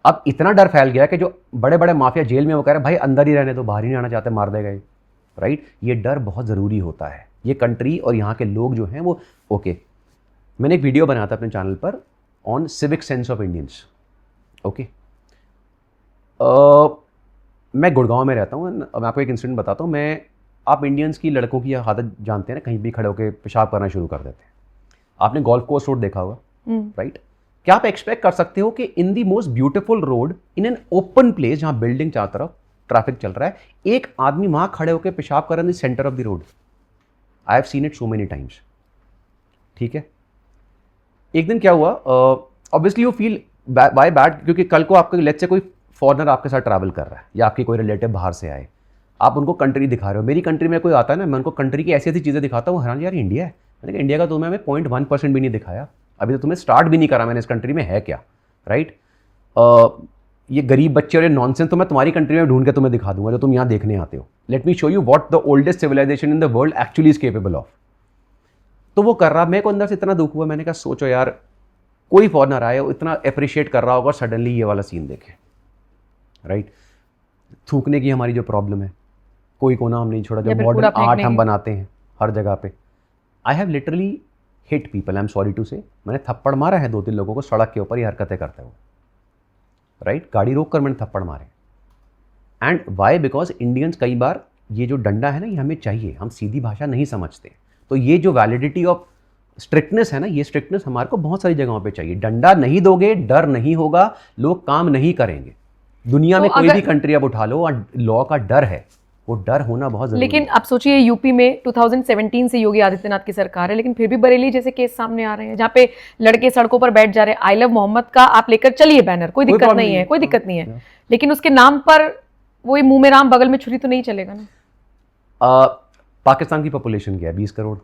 अब इतना डर फैल गया कि जो बड़े बड़े माफिया जेल में वो कह रहे भाई अंदर ही रहने दो, बाहर ही नहीं आना चाहते, मार दे गए, राइट। ये डर बहुत ज़रूरी होता है। ये कंट्री और यहाँ के लोग जो हैं वो ओके। मैंने एक वीडियो बनाया था अपने चैनल पर on civic sense of Indians, okay. मैं गुड़गांव में रहता हूँ, मैं आपको एक इंसिडेंट बताता हूँ। आप इंडियंस की लड़कों की आदत जानते हैं ना, कहीं भी खड़े होकर पेशाब करना शुरू कर देते हैं। आपने गोल्फ कोर्स रोड देखा होगा, राइट। क्या आप एक्सपेक्ट कर सकते हो कि in the most beautiful road in an open place जहां बिल्डिंग चारों तरफ ट्रैफिक चल रहा है, एक आदमी वहां खड़े होकर पेशाब कर रहा है in the centre of the road? I have seen it so many times, ठीक है। एक दिन क्या हुआ, obviously you feel by bad, क्योंकि कल को आपके लेट्स से कोई फॉरेनर आपके साथ ट्रैवल कर रहा है या आपकी कोई रिलेटिव बाहर से आए, आप उनको कंट्री दिखा रहे हो। मेरी कंट्री में कोई आता है ना, मैं उनको कंट्री की ऐसी ऐसी चीज़ें दिखाता हूँ, हैरान यार इंडिया है। मैंने कहा इंडिया का तुम्हें 0.1% भी नहीं दिखाया, अभी तो तुम्हें स्टार्ट भी नहीं करा मैंने इस कंट्री में है क्या, राइट। ये गरीब बच्चे और ये नॉनसेंस तो मैं तुम्हारी कंट्री में ढूंढ के तुम्हें दिखा दूंगा जो तुम यहाँ देखने आते हो। Let me show you what the oldest civilisation in the world actually is capable of. तो वो कर रहा, मेरे को अंदर से इतना दुख हुआ, मैंने कहा सोचो यार, कोई फॉरनर आए इतना अप्रिशिएट कर रहा होगा और सडनली ये वाला सीन देखे, राइट। थूकने की हमारी जो प्रॉब्लम है, कोई कोना हम नहीं छोड़ा, जब मॉडर्न आर्ट हम बनाते हैं हर जगह पे। I have literally hit people, I am sorry to say, मैंने थप्पड़ मारा है 2-3 लोगों को सड़क के ऊपर ये हरकतें करते हुए, राइट। गाड़ी रोक कर मैंने थप्पड़ मारे। And Y? बिकॉज इंडियंस कई बार ये जो डंडा है ना, ये हमें चाहिए, हम सीधी भाषा नहीं समझते। तो ये जो वैलिडिटी ऑफ स्ट्रिक्टनेस है ना, ये स्ट्रिक्टनेस हमारे को बहुत सारी जगहों पे चाहिए। डंडा नहीं दोगे, डर नहीं होगा, लोग काम नहीं करेंगे। दुनिया में कोई भी कंट्री आप उठा लो और लॉ का डर है, वो डर होना बहुत जरूरी है। लेकिन आप सोचिए यूपी में 2017 से योगी आदित्यनाथ की सरकार है, लेकिन फिर भी बरेली जैसे केस सामने आ रहे हैं जहाँ पे लड़के सड़कों पर बैठ जा रहे हैं। आई लव मोहम्मद का आप लेकर चलिए बैनर, कोई दिक्कत नहीं है, कोई दिक्कत नहीं है, लेकिन उसके नाम पर वो मुंह में राम बगल में छुरी तो नहीं चलेगा ना। पाकिस्तान की पॉपुलेशन क्या है? 20 करोड़,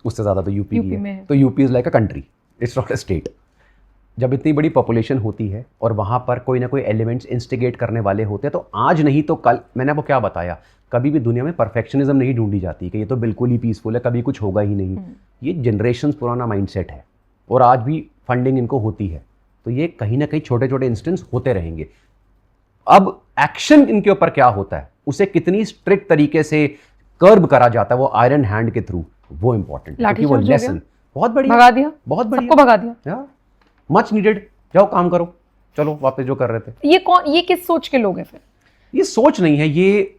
उससे ज्यादा तो यूपी की है। तो UP is like a country, it's not a state. जब इतनी बड़ी पॉपुलेशन होती है और वहाँ पर कोई ना कोई एलिमेंट्स इंस्टिगेट करने वाले होते हैं, तो आज नहीं तो कल, मैंने आपको क्या बताया, कभी भी दुनिया में परफेक्शनिज्म नहीं ढूंढी जाती कि ये तो बिल्कुल ही पीसफुल है, कभी कुछ होगा ही नहीं। ये जनरेशन्स पुराना माइंडसेट है और आज भी फंडिंग इनको होती है, तो ये कहीं ना कहीं छोटे छोटे इंस्टेंस होते रहेंगे। अब एक्शन इनके ऊपर क्या होता है, उसे कितनी स्ट्रिक्ट तरीके से कर्ब करा जाता है वो आयरन हैंड के थ्रू, वो इंपॉर्टेंट है, क्योंकि वो लेसन बहुत बढ़िया, भगा दिया, बहुत बढ़िया, सबको भगा दिया, मच नीडेड। जाओ काम करो, चलो वापस जो कर रहे थे। ये किस सोच के लोग हैं फिर? ये सोच नहीं है, ये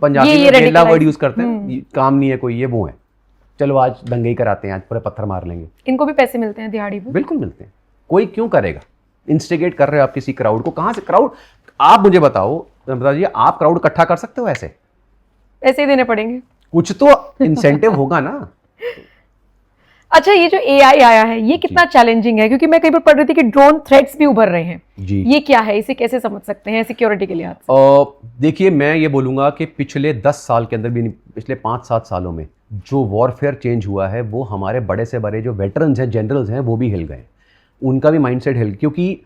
पंजाबी में बेला वर्ड यूज करते हैं, काम नहीं है कोई, ये वो है, चलो आज दंगे ही कराते हैं, आज पूरे पत्थर मार लेंगे। इनको भी पैसे मिलते हैं दिहाड़ी पे? बिल्कुल मिलते हैं, कोई क्यों करेगा? इंस्टिगेट कर रहे हो आप किसी क्राउड को, कहां से क्राउड? आप मुझे बताओ, बताइए, आप क्राउड इकट्ठा कर सकते हो ऐसे? पैसे देने पड़ेंगे, कुछ तो इंसेंटिव होगा ना। अच्छा, ये जो एआई आया है ये कितना चैलेंजिंग है? क्योंकि मैं कई बार पढ़ रही थी कि ड्रोन थ्रेट्स भी उभर रहे हैं जी। ये क्या है, इसे कैसे समझ सकते हैं सिक्योरिटी के लिहाज से? देखिए, मैं ये बोलूंगा कि पिछले 10 साल के अंदर भी, पिछले 5-7 सालों में जो वॉरफेयर चेंज हुआ है, वो हमारे बड़े से बड़े जो वेटरन्स हैं, जनरल्स हैं, वो भी हिल गए, उनका भी माइंडसेट हिल, क्योंकि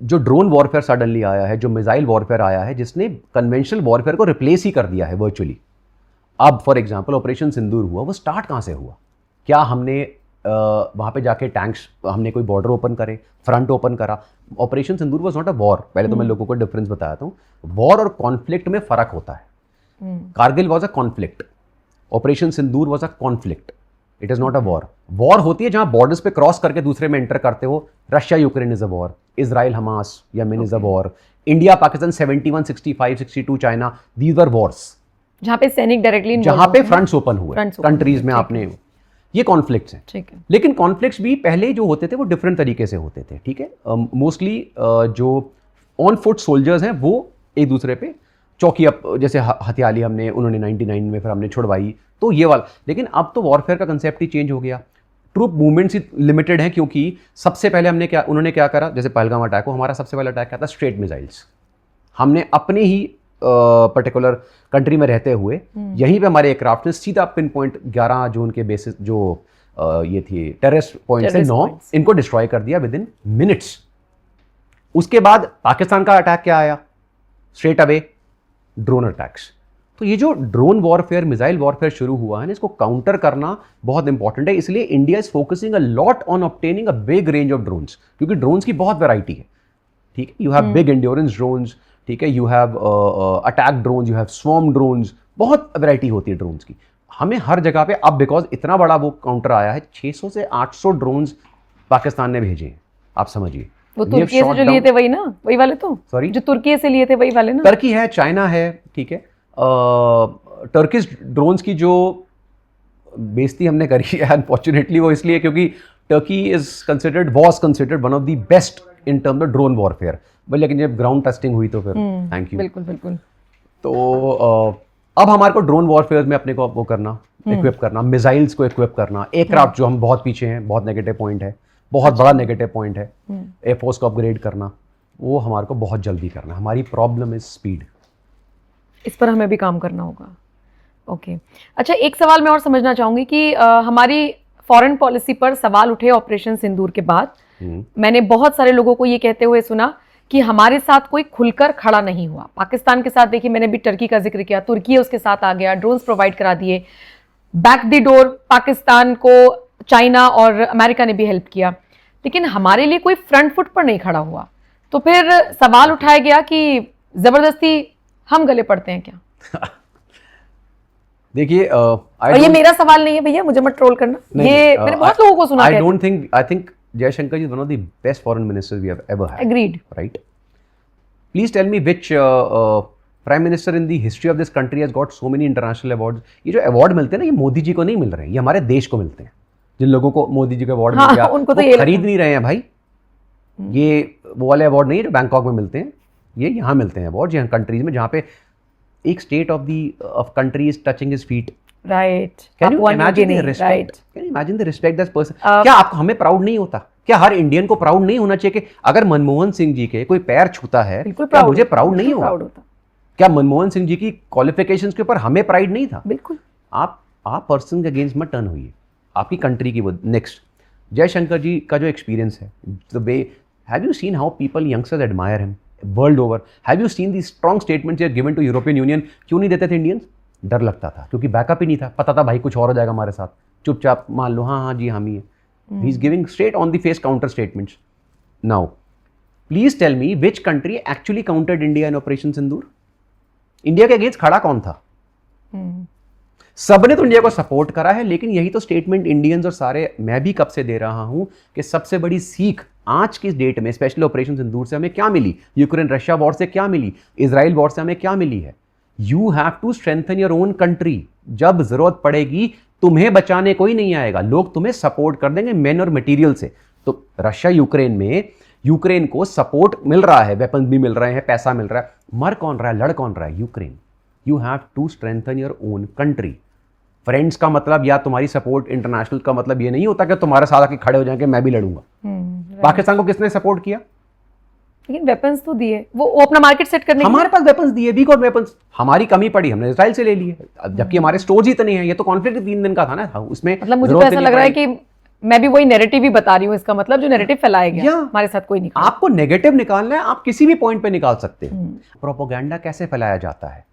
जो ड्रोन वॉरफेयर सडनली आया है, जो मिसाइल वॉरफेयर आया है, जिसने कन्वेंशनल वॉरफेयर को रिप्लेस ही कर दिया है वर्चुअली। अब फॉर एग्जांपल ऑपरेशन सिंदूर हुआ, वो स्टार्ट कहाँ से हुआ? क्या हमने वहाँ पे जाके टैंक्स, हमने कोई बॉर्डर ओपन करे, फ्रंट ओपन करा? Operation Sindoor was not a war. पहले तो मैं लोगों को डिफरेंस बताता हूँ, वॉर और कॉन्फ्लिक्ट में फर्क होता है। Kargil was a conflict, operation Sindoor was a conflict, it is not a war. War होती है जहाँ बॉर्डर्स पे क्रॉस करके दूसरे में एंटर करते हो। Russia Ukraine is a war, Israel Hamas Yemen is a war, India Pakistan 71, 65, 62 China, these were Wars, जहाँ पे सैनिक डायरेक्टली, जहाँ पे फ्रंट्स ओपन हुए कंट्रीज में, आपने ये कॉन्फ्लिक्ट्स हैं। ठीक है, लेकिन कॉन्फ्लिक्ट्स भी पहले जो होते थे वो डिफरेंट तरीके से होते थे, ठीक है। मोस्टली जो ऑन फुट सोल्जर्स हैं वो एक दूसरे पे चौकी, जैसे हथियाली हमने, उन्होंने 99 में फिर हमने छुड़वाई, तो ये वाला। लेकिन अब तो वॉरफेयर का कंसेप्ट ही चेंज हो गया, ट्रूप मूवमेंट्स ही लिमिटेड है, क्योंकि सबसे पहले उन्होंने क्या करा, जैसे पहलगाम अटैक हो, हमारा सबसे पहला अटैक क्या था? Straight missiles. हमने अपने ही पर्टिकुलर कंट्री में रहते हुए यहीं पे हमारे एयरक्राफ्ट ने सीधा पिन पॉइंट 11 जोन के बेसिस जो ये थी टेररिस्ट पॉइंट से 9 इनको डिस्ट्रॉय कर दिया विद इन मिनट्स। उसके बाद पाकिस्तान का अटैक क्या आया? Straight away drone attacks. तो ये जो ड्रोन वॉरफेयर, मिसाइल वॉरफेयर शुरू हुआ है ना, इसको काउंटर करना बहुत इंपॉर्टेंट है। इसलिए India is focusing a lot on obtaining a big range of drones, क्योंकि ड्रोन्स की बहुत वैरायटी है। ठीक है, you have big endurance drones, ठीक है, you have attack drones, you have swarm drones, बहुत वैरायटी होती है ड्रोन्स की। हमें हर जगह पे अब, बिकॉज इतना बड़ा वो काउंटर आया है, 600 से 800 ड्रोन्स पाकिस्तान ने भेजे हैं, आप समझिए। वो तुर्की से जो लिए थे वही ना, वही वाले तो, सॉरी, जो तुर्की से लिए थे वही वाले ना। टर्की है, चाइना है, ठीक है। टर्किश ड्रोन्स की जो बेइज्जती हमने करी है अनफॉर्चुनेटली, वो इसलिए क्योंकि Turkey was considered one of the best in terms of drone warfare, but लेकिन जब ग्राउंड टेस्टिंग हुई तो फिर थैंक यू। बिल्कुल बिल्कुल। तो अब हमारे को ड्रोन वॉरफेयर में अपने को वो करना, इक्विप करना, मिसाइल्स को इक्विप करना, एयरक्राफ्ट जो हम बहुत पीछे हैं, बहुत नेगेटिव पॉइंट है, बहुत बड़ा नेगेटिव पॉइंट है, एयरफोर्स को अपग्रेड करना, वो हमारे को बहुत जल्दी करना है। हमारी प्रॉब्लम इज स्पीड, इस पर हमें भी काम करना होगा। ओके, अच्छा, एक सवाल मैं और समझना चाहूंगी कि हमारी फॉरेन पॉलिसी पर सवाल उठे ऑपरेशन सिंदूर के बाद। मैंने बहुत सारे लोगों को ये कहते हुए सुना कि हमारे साथ कोई खुलकर खड़ा नहीं हुआ। पाकिस्तान के साथ, देखिए मैंने भी टर्की का जिक्र किया, तुर्की उसके साथ आ गया, ड्रोन्स प्रोवाइड करा दिए, बैक द डोर पाकिस्तान को चाइना और अमेरिका ने भी हेल्प किया, लेकिन हमारे लिए कोई फ्रंट फुट पर नहीं खड़ा हुआ। तो फिर सवाल उठाया गया कि जबरदस्ती हम गले पड़ते हैं क्या? देखिए, और ये मेरा सवाल नहीं है भैया, मुझे मत ट्रोल करना, ये मैंने बहुत लोगों को सुना। I think Jaishankar is one of the best foreign ministers we have ever had. Agreed. Right? Please tell me which prime minister in the history of this country has got so many international awards. ये जो award मिलते हैं ना, ये मोदी जी को नहीं मिल रहे हैं, ये हमारे देश को मिलते हैं। जिन लोगों को मोदी जी का अवार्ड मिल गया, उनको तो वो खरीद नहीं रहे हैं भाई। ये वो वाले अवार्ड नहीं है जो बैंकॉक में मिलते हैं, ये यहाँ मिलते हैं अवार्ड, यहाँ कंट्रीज में, जहाँ पे एक state of country is touching his feet. Right, can you imagine the respect, can you imagine the respect that person? क्या आपको, हमें प्राउड नहीं होता? क्या हर इंडियन को प्राउड नहीं होना चाहिए कि अगर मनमोहन सिंह जी के कोई पैर छूता है, क्या मुझे प्राउड नहीं होगा? क्या मनमोहन सिंह जी की क्वालिफिकेशंस के ऊपर हमें प्राइड नहीं था? बिल्कुल। आप पर्सन के अगेंस्ट मत टर्न होइए, आपकी कंट्री की वो। नेक्स्ट, जयशंकर जी का जो एक्सपीरियंस है, the way, have you seen how people, youngsters admire him world over? Have you seen the strong statements he has given to European Union? क्यों नहीं देते थे इंडियंस? डर लगता था, क्योंकि बैकअप ही नहीं था, पता था भाई कुछ और हो जाएगा हमारे साथ, चुपचाप मान लो हाँ हाँ जी हम ही है। He is giving straight on the face counter statements. Now, please tell me which country actually countered India in Operation Sindoor? India के अगेंस्ट खड़ा कौन था? सबने तो इंडिया को सपोर्ट करा है, लेकिन यही तो स्टेटमेंट इंडियंस और सारे, मैं भी कब से दे रहा हूं कि सबसे बड़ी सीख आज की डेट में, स्पेशली ऑपरेशन सिंदूर से हमें क्या मिली, यूक्रेन रशिया वॉर से क्या मिली, इजराइल वॉर से हमें क्या मिली है? You have to strengthen your own country. जब जरूरत पड़ेगी तुम्हें बचाने कोई नहीं आएगा, लोग तुम्हें सपोर्ट कर देंगे मैन और मटेरियल से। तो रशिया यूक्रेन में, यूक्रेन को सपोर्ट मिल रहा है, वेपन भी मिल रहे हैं, पैसा मिल रहा है, मर कौन रहा है, लड़ कौन रहा है? Ukraine. You have to strengthen your own country. Friends का मतलब या तुम्हारी सपोर्ट इंटरनेशनल का मतलब ये नहीं होता कि तुम्हारे साथ आके खड़े हो जाएंगे मैं भी लड़ूंगा। पाकिस्तान को किसने सपोर्ट किया? लेकिन वेपन्स तो दिए, वो अपना मार्केट सेट करने, हमारे पास वेपन्स दिए, वी गॉट वेपन्स। हमारी कमी पड़ी, हमने इजराइल से ले लिए, जबकि हमारे स्टोर्स ही इतने हैं। ये तो कॉन्फ्लिक्ट 3 दिन का था ना, उसमें मतलब मुझे तो ऐसा लग रहा है कि मैं भी वही नैरेटिव ही बता रही हूँ, इसका मतलब जो नैरेटिव फैलाया गया हमारे साथ कोई नहीं। आपको नेगेटिव निकालना है, आप किसी भी पॉइंट पे निकाल सकते हैं। प्रोपेगेंडा कैसे फैलाया जाता है?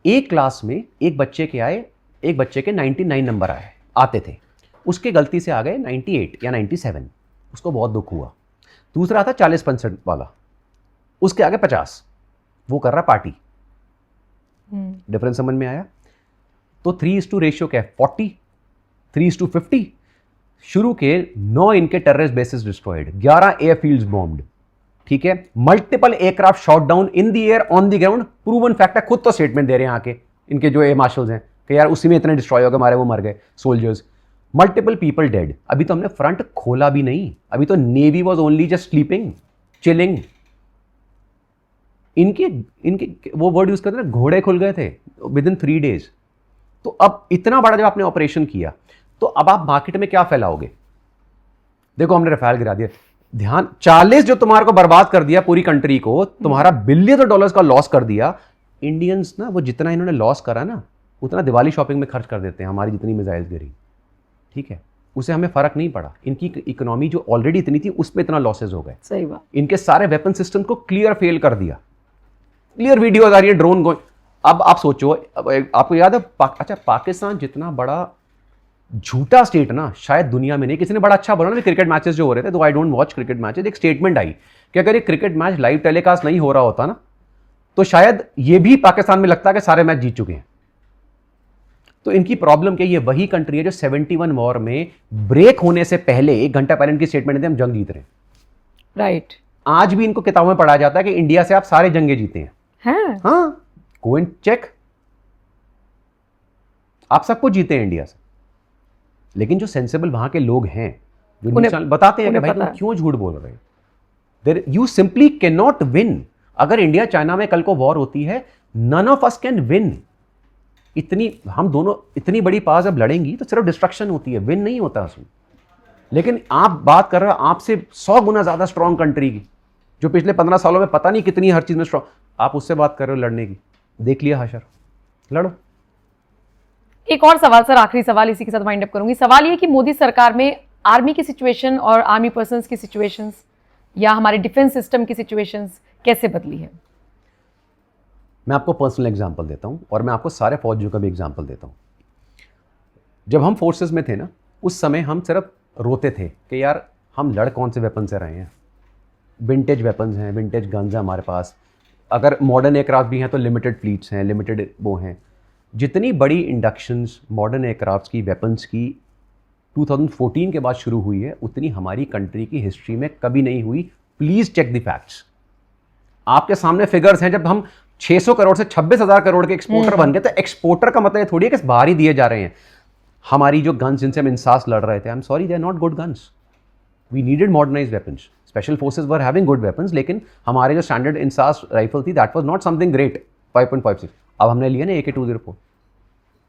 एक क्लास में एक बच्चे के 99 नंबर आते थे, उसके गलती से आ गए 98 या 97, उसको बहुत दुख हुआ। दूसरा था 40% वाला, उसके आगे 50, वो कर रहा पार्टी। डिफरेंस समझ में आया? तो 3:2 रेशियो क्या है? 40, 3:50। शुरू के 9 इनके terrorist basis destroyed, 11 airfields bombed, ठीक है, multiple aircraft shot down in the air on the ground, proven fact है, खुद तो स्टेटमेंट दे रहे हैं आके इनके जो एयर मार्शल्स हैं कि यार उसी में इतने डिस्ट्रॉय हो गए हमारे, वो मर गए सोल्जर्स, मल्टीपल पीपल डेड। अभी तो हमने फ्रंट खोला भी नहीं, अभी तो navy was only just sleeping, chilling. इनके वो वर्ड यूज करते हैं, घोड़े खुल गए थे विद इन 3 days। तो अब इतना बड़ा जब आपने ऑपरेशन किया, तो अब आप मार्केट में क्या फैलाओगे? देखो हमने रफाल गिरा दिया, ध्यान, 40 जो तुम्हारे को बर्बाद कर दिया पूरी कंट्री को, तुम्हारा बिलियन डॉलर्स का लॉस कर दिया। इंडियंस ना, वो जितना इन्होंने लॉस करा ना, उतना दिवाली शॉपिंग में खर्च कर देते हैं, हमारी जितनी मिसाइल्स गिरी, ठीक है, उसे हमें फर्क नहीं पड़ा। इनकी इकोनॉमी जो ऑलरेडी इतनी थी, उस पर इतना लॉसेज हो गए। सही बात। इनके सारे वेपन सिस्टम को क्लियर फेल कर दिया। क्लियर वीडियोज आ रही है, ड्रोन अब आप सोचो, आपको याद है अच्छा, पाकिस्तान जितना बड़ा झूठा स्टेट ना शायद दुनिया में नहीं। किसी ने बड़ा अच्छा बोला ना क्रिकेट मैचेस जो हो रहे थे, तो I don't watch cricket matches, एक स्टेटमेंट आई कि अगर ये क्रिकेट मैच लाइव टेलीकास्ट नहीं हो रहा होता ना, तो शायद ये भी पाकिस्तान में लगता है कि सारे मैच जीत चुके हैं। तो इनकी प्रॉब्लम क्या, ये वही कंट्री है जो 71 वॉर में ब्रेक होने से पहले 1 घंटा पहले इनकी स्टेटमेंट देते हम जंग जीत रहे हैं। राइट। आज भी इनको किताबों में पढ़ाया जाता है कि इंडिया से आप सारे जंगे जीते हैं। हाँ, गो एंड चेक, आप सब कुछ जीते हैं इंडिया से। लेकिन जो सेंसिबल वहां के लोग हैं, जो बताते हैं कि भाई तुम क्यों झूठ बोल रहे हो, there you simply can not win. अगर इंडिया चाइना में कल को वॉर होती है, none of us can win. हम दोनों इतनी बड़ी पावर जब लड़ेंगी तो सिर्फ डिस्ट्रक्शन होती है, विन नहीं होता उसमें। लेकिन आप बात कर रहे हो आपसे 100 गुना ज्यादा स्ट्रॉन्ग कंट्री की, जो पिछले 15 सालों में पता नहीं कितनी हर चीज में स्ट्रॉन्ग, आप उससे बात कर रहे हो लड़ने की। देख लिया हशर, लड़ो। एक और सवाल सर, आखिरी सवाल, इसी के साथ वाइंड अप करूंगी। सवाल ये कि मोदी सरकार में आर्मी की सिचुएशन और आर्मी पर्सन्स की सिचुएशंस या हमारे डिफेंस सिस्टम की सिचुएशंस कैसे बदली है? मैं आपको पर्सनल एग्जांपल देता हूं और मैं आपको सारे फौजियों का भी एग्जांपल देता हूं। जब हम फोर्सेस में थे ना, उस समय हम सिर्फ रोते थे कि यार हम लड़ कौन से वेपन से रहे हैं, विंटेज वेपन्स हैं, विंटेज गन्स हैं हमारे पास। अगर मॉडर्न एयरक्राफ्ट भी हैं तो लिमिटेड फ्लीट्स हैं, लिमिटेड वो हैं। जितनी बड़ी इंडक्शंस मॉडर्न एयरक्राफ्ट की, वेपन्स की 2014 के बाद शुरू हुई है, उतनी हमारी कंट्री की हिस्ट्री में कभी नहीं हुई। प्लीज चेक द फैक्ट्स, आपके सामने फिगर्स हैं। जब हम 600 करोड़ से 26,000 करोड़ के एक्सपोर्टर बन गए, तो एक्सपोर्टर का मतलब थोड़ी है कि बाहर ही दिए जा रहे हैं। हमारी जो गन्स जिनसे हम इंसास लड़ रहे थे, I am sorry, they are not good guns. We needed modernised weapons. Special forces were having good weapons, लेकिन हमारे जो स्टैंडर्ड इंसास राइफल थी, that was not something great. 5.56 अब हमने लिया ना AK-204,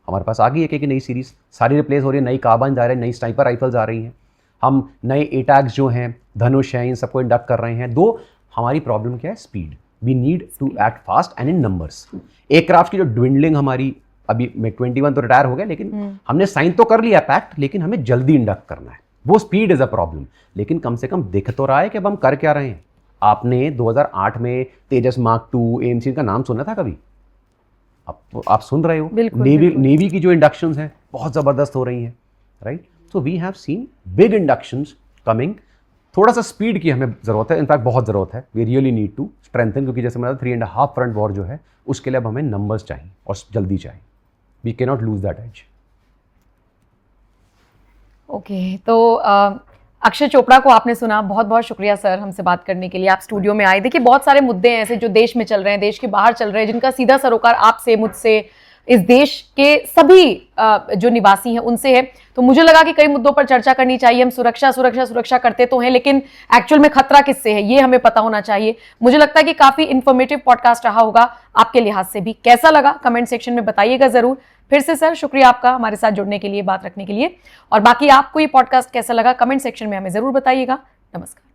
हमारे पास आ गई AK की नई सीरीज, सारी रिप्लेस हो रही है, नई कार्बाइन आ रही है, नई स्नाइपर राइफल्स आ रही हैं। हम नए एटैक्स जो हैं, धनुष हैं, इन सबको इंडक्ट कर रहे हैं। दो हमारी प्रॉब्लम क्या है, speed. We need to act fast and in numbers. Aircraft की जो ड्विंडलिंग हमारी, अभी MiG-21 तो रिटायर हो गया, लेकिन हमने साइन तो कर लिया पैक्ट, लेकिन हमें जल्दी इंडक्ट करना है। वो स्पीड इज अ प्रॉब्लम। लेकिन कम से कम दिख तो रहा है कि अब हम कर क्या रहे हैं। आपने 2008 में तेजस मार्क 2 AMC का नाम सुना था कभी? आप सुन रहे हो। नेवी की जो इंडक्शंस हैं बहुत जबरदस्त हो रही हैं, right. So we have seen big inductions coming. थोड़ा सा स्पीड की हमें जरूरत है, इनफैक्ट बहुत जरूरत है। We really need to strengthen, क्योंकि जैसे मैंने 3.5 फ्रंट वॉर जो है, उसके लिए अब हमें नंबर्स चाहिए और जल्दी चाहिए। We can not lose that edge. Okay, तो अक्षय चोपड़ा को आपने सुना। बहुत बहुत शुक्रिया सर हमसे बात करने के लिए, आप स्टूडियो में आए। देखिए बहुत सारे मुद्दे हैं ऐसे जो देश में चल रहे हैं, देश के बाहर चल रहे हैं, जिनका सीधा सरोकार आपसे, मुझसे, इस देश के सभी जो निवासी हैं उनसे है। तो मुझे लगा कि कई मुद्दों पर चर्चा करनी चाहिए। हम सुरक्षा सुरक्षा सुरक्षा करते तो हैं, लेकिन एक्चुअल में खतरा किससे है ये हमें पता होना चाहिए। मुझे लगता है कि काफी इंफॉर्मेटिव पॉडकास्ट रहा होगा आपके लिहाज से भी। कैसा लगा कमेंट सेक्शन में बताइएगा जरूर। फिर से सर शुक्रिया आपका हमारे साथ जुड़ने के लिए, बात रखने के लिए। और बाकी आपको ये पॉडकास्ट कैसा लगा कमेंट सेक्शन में हमें जरूर बताइएगा। नमस्कार।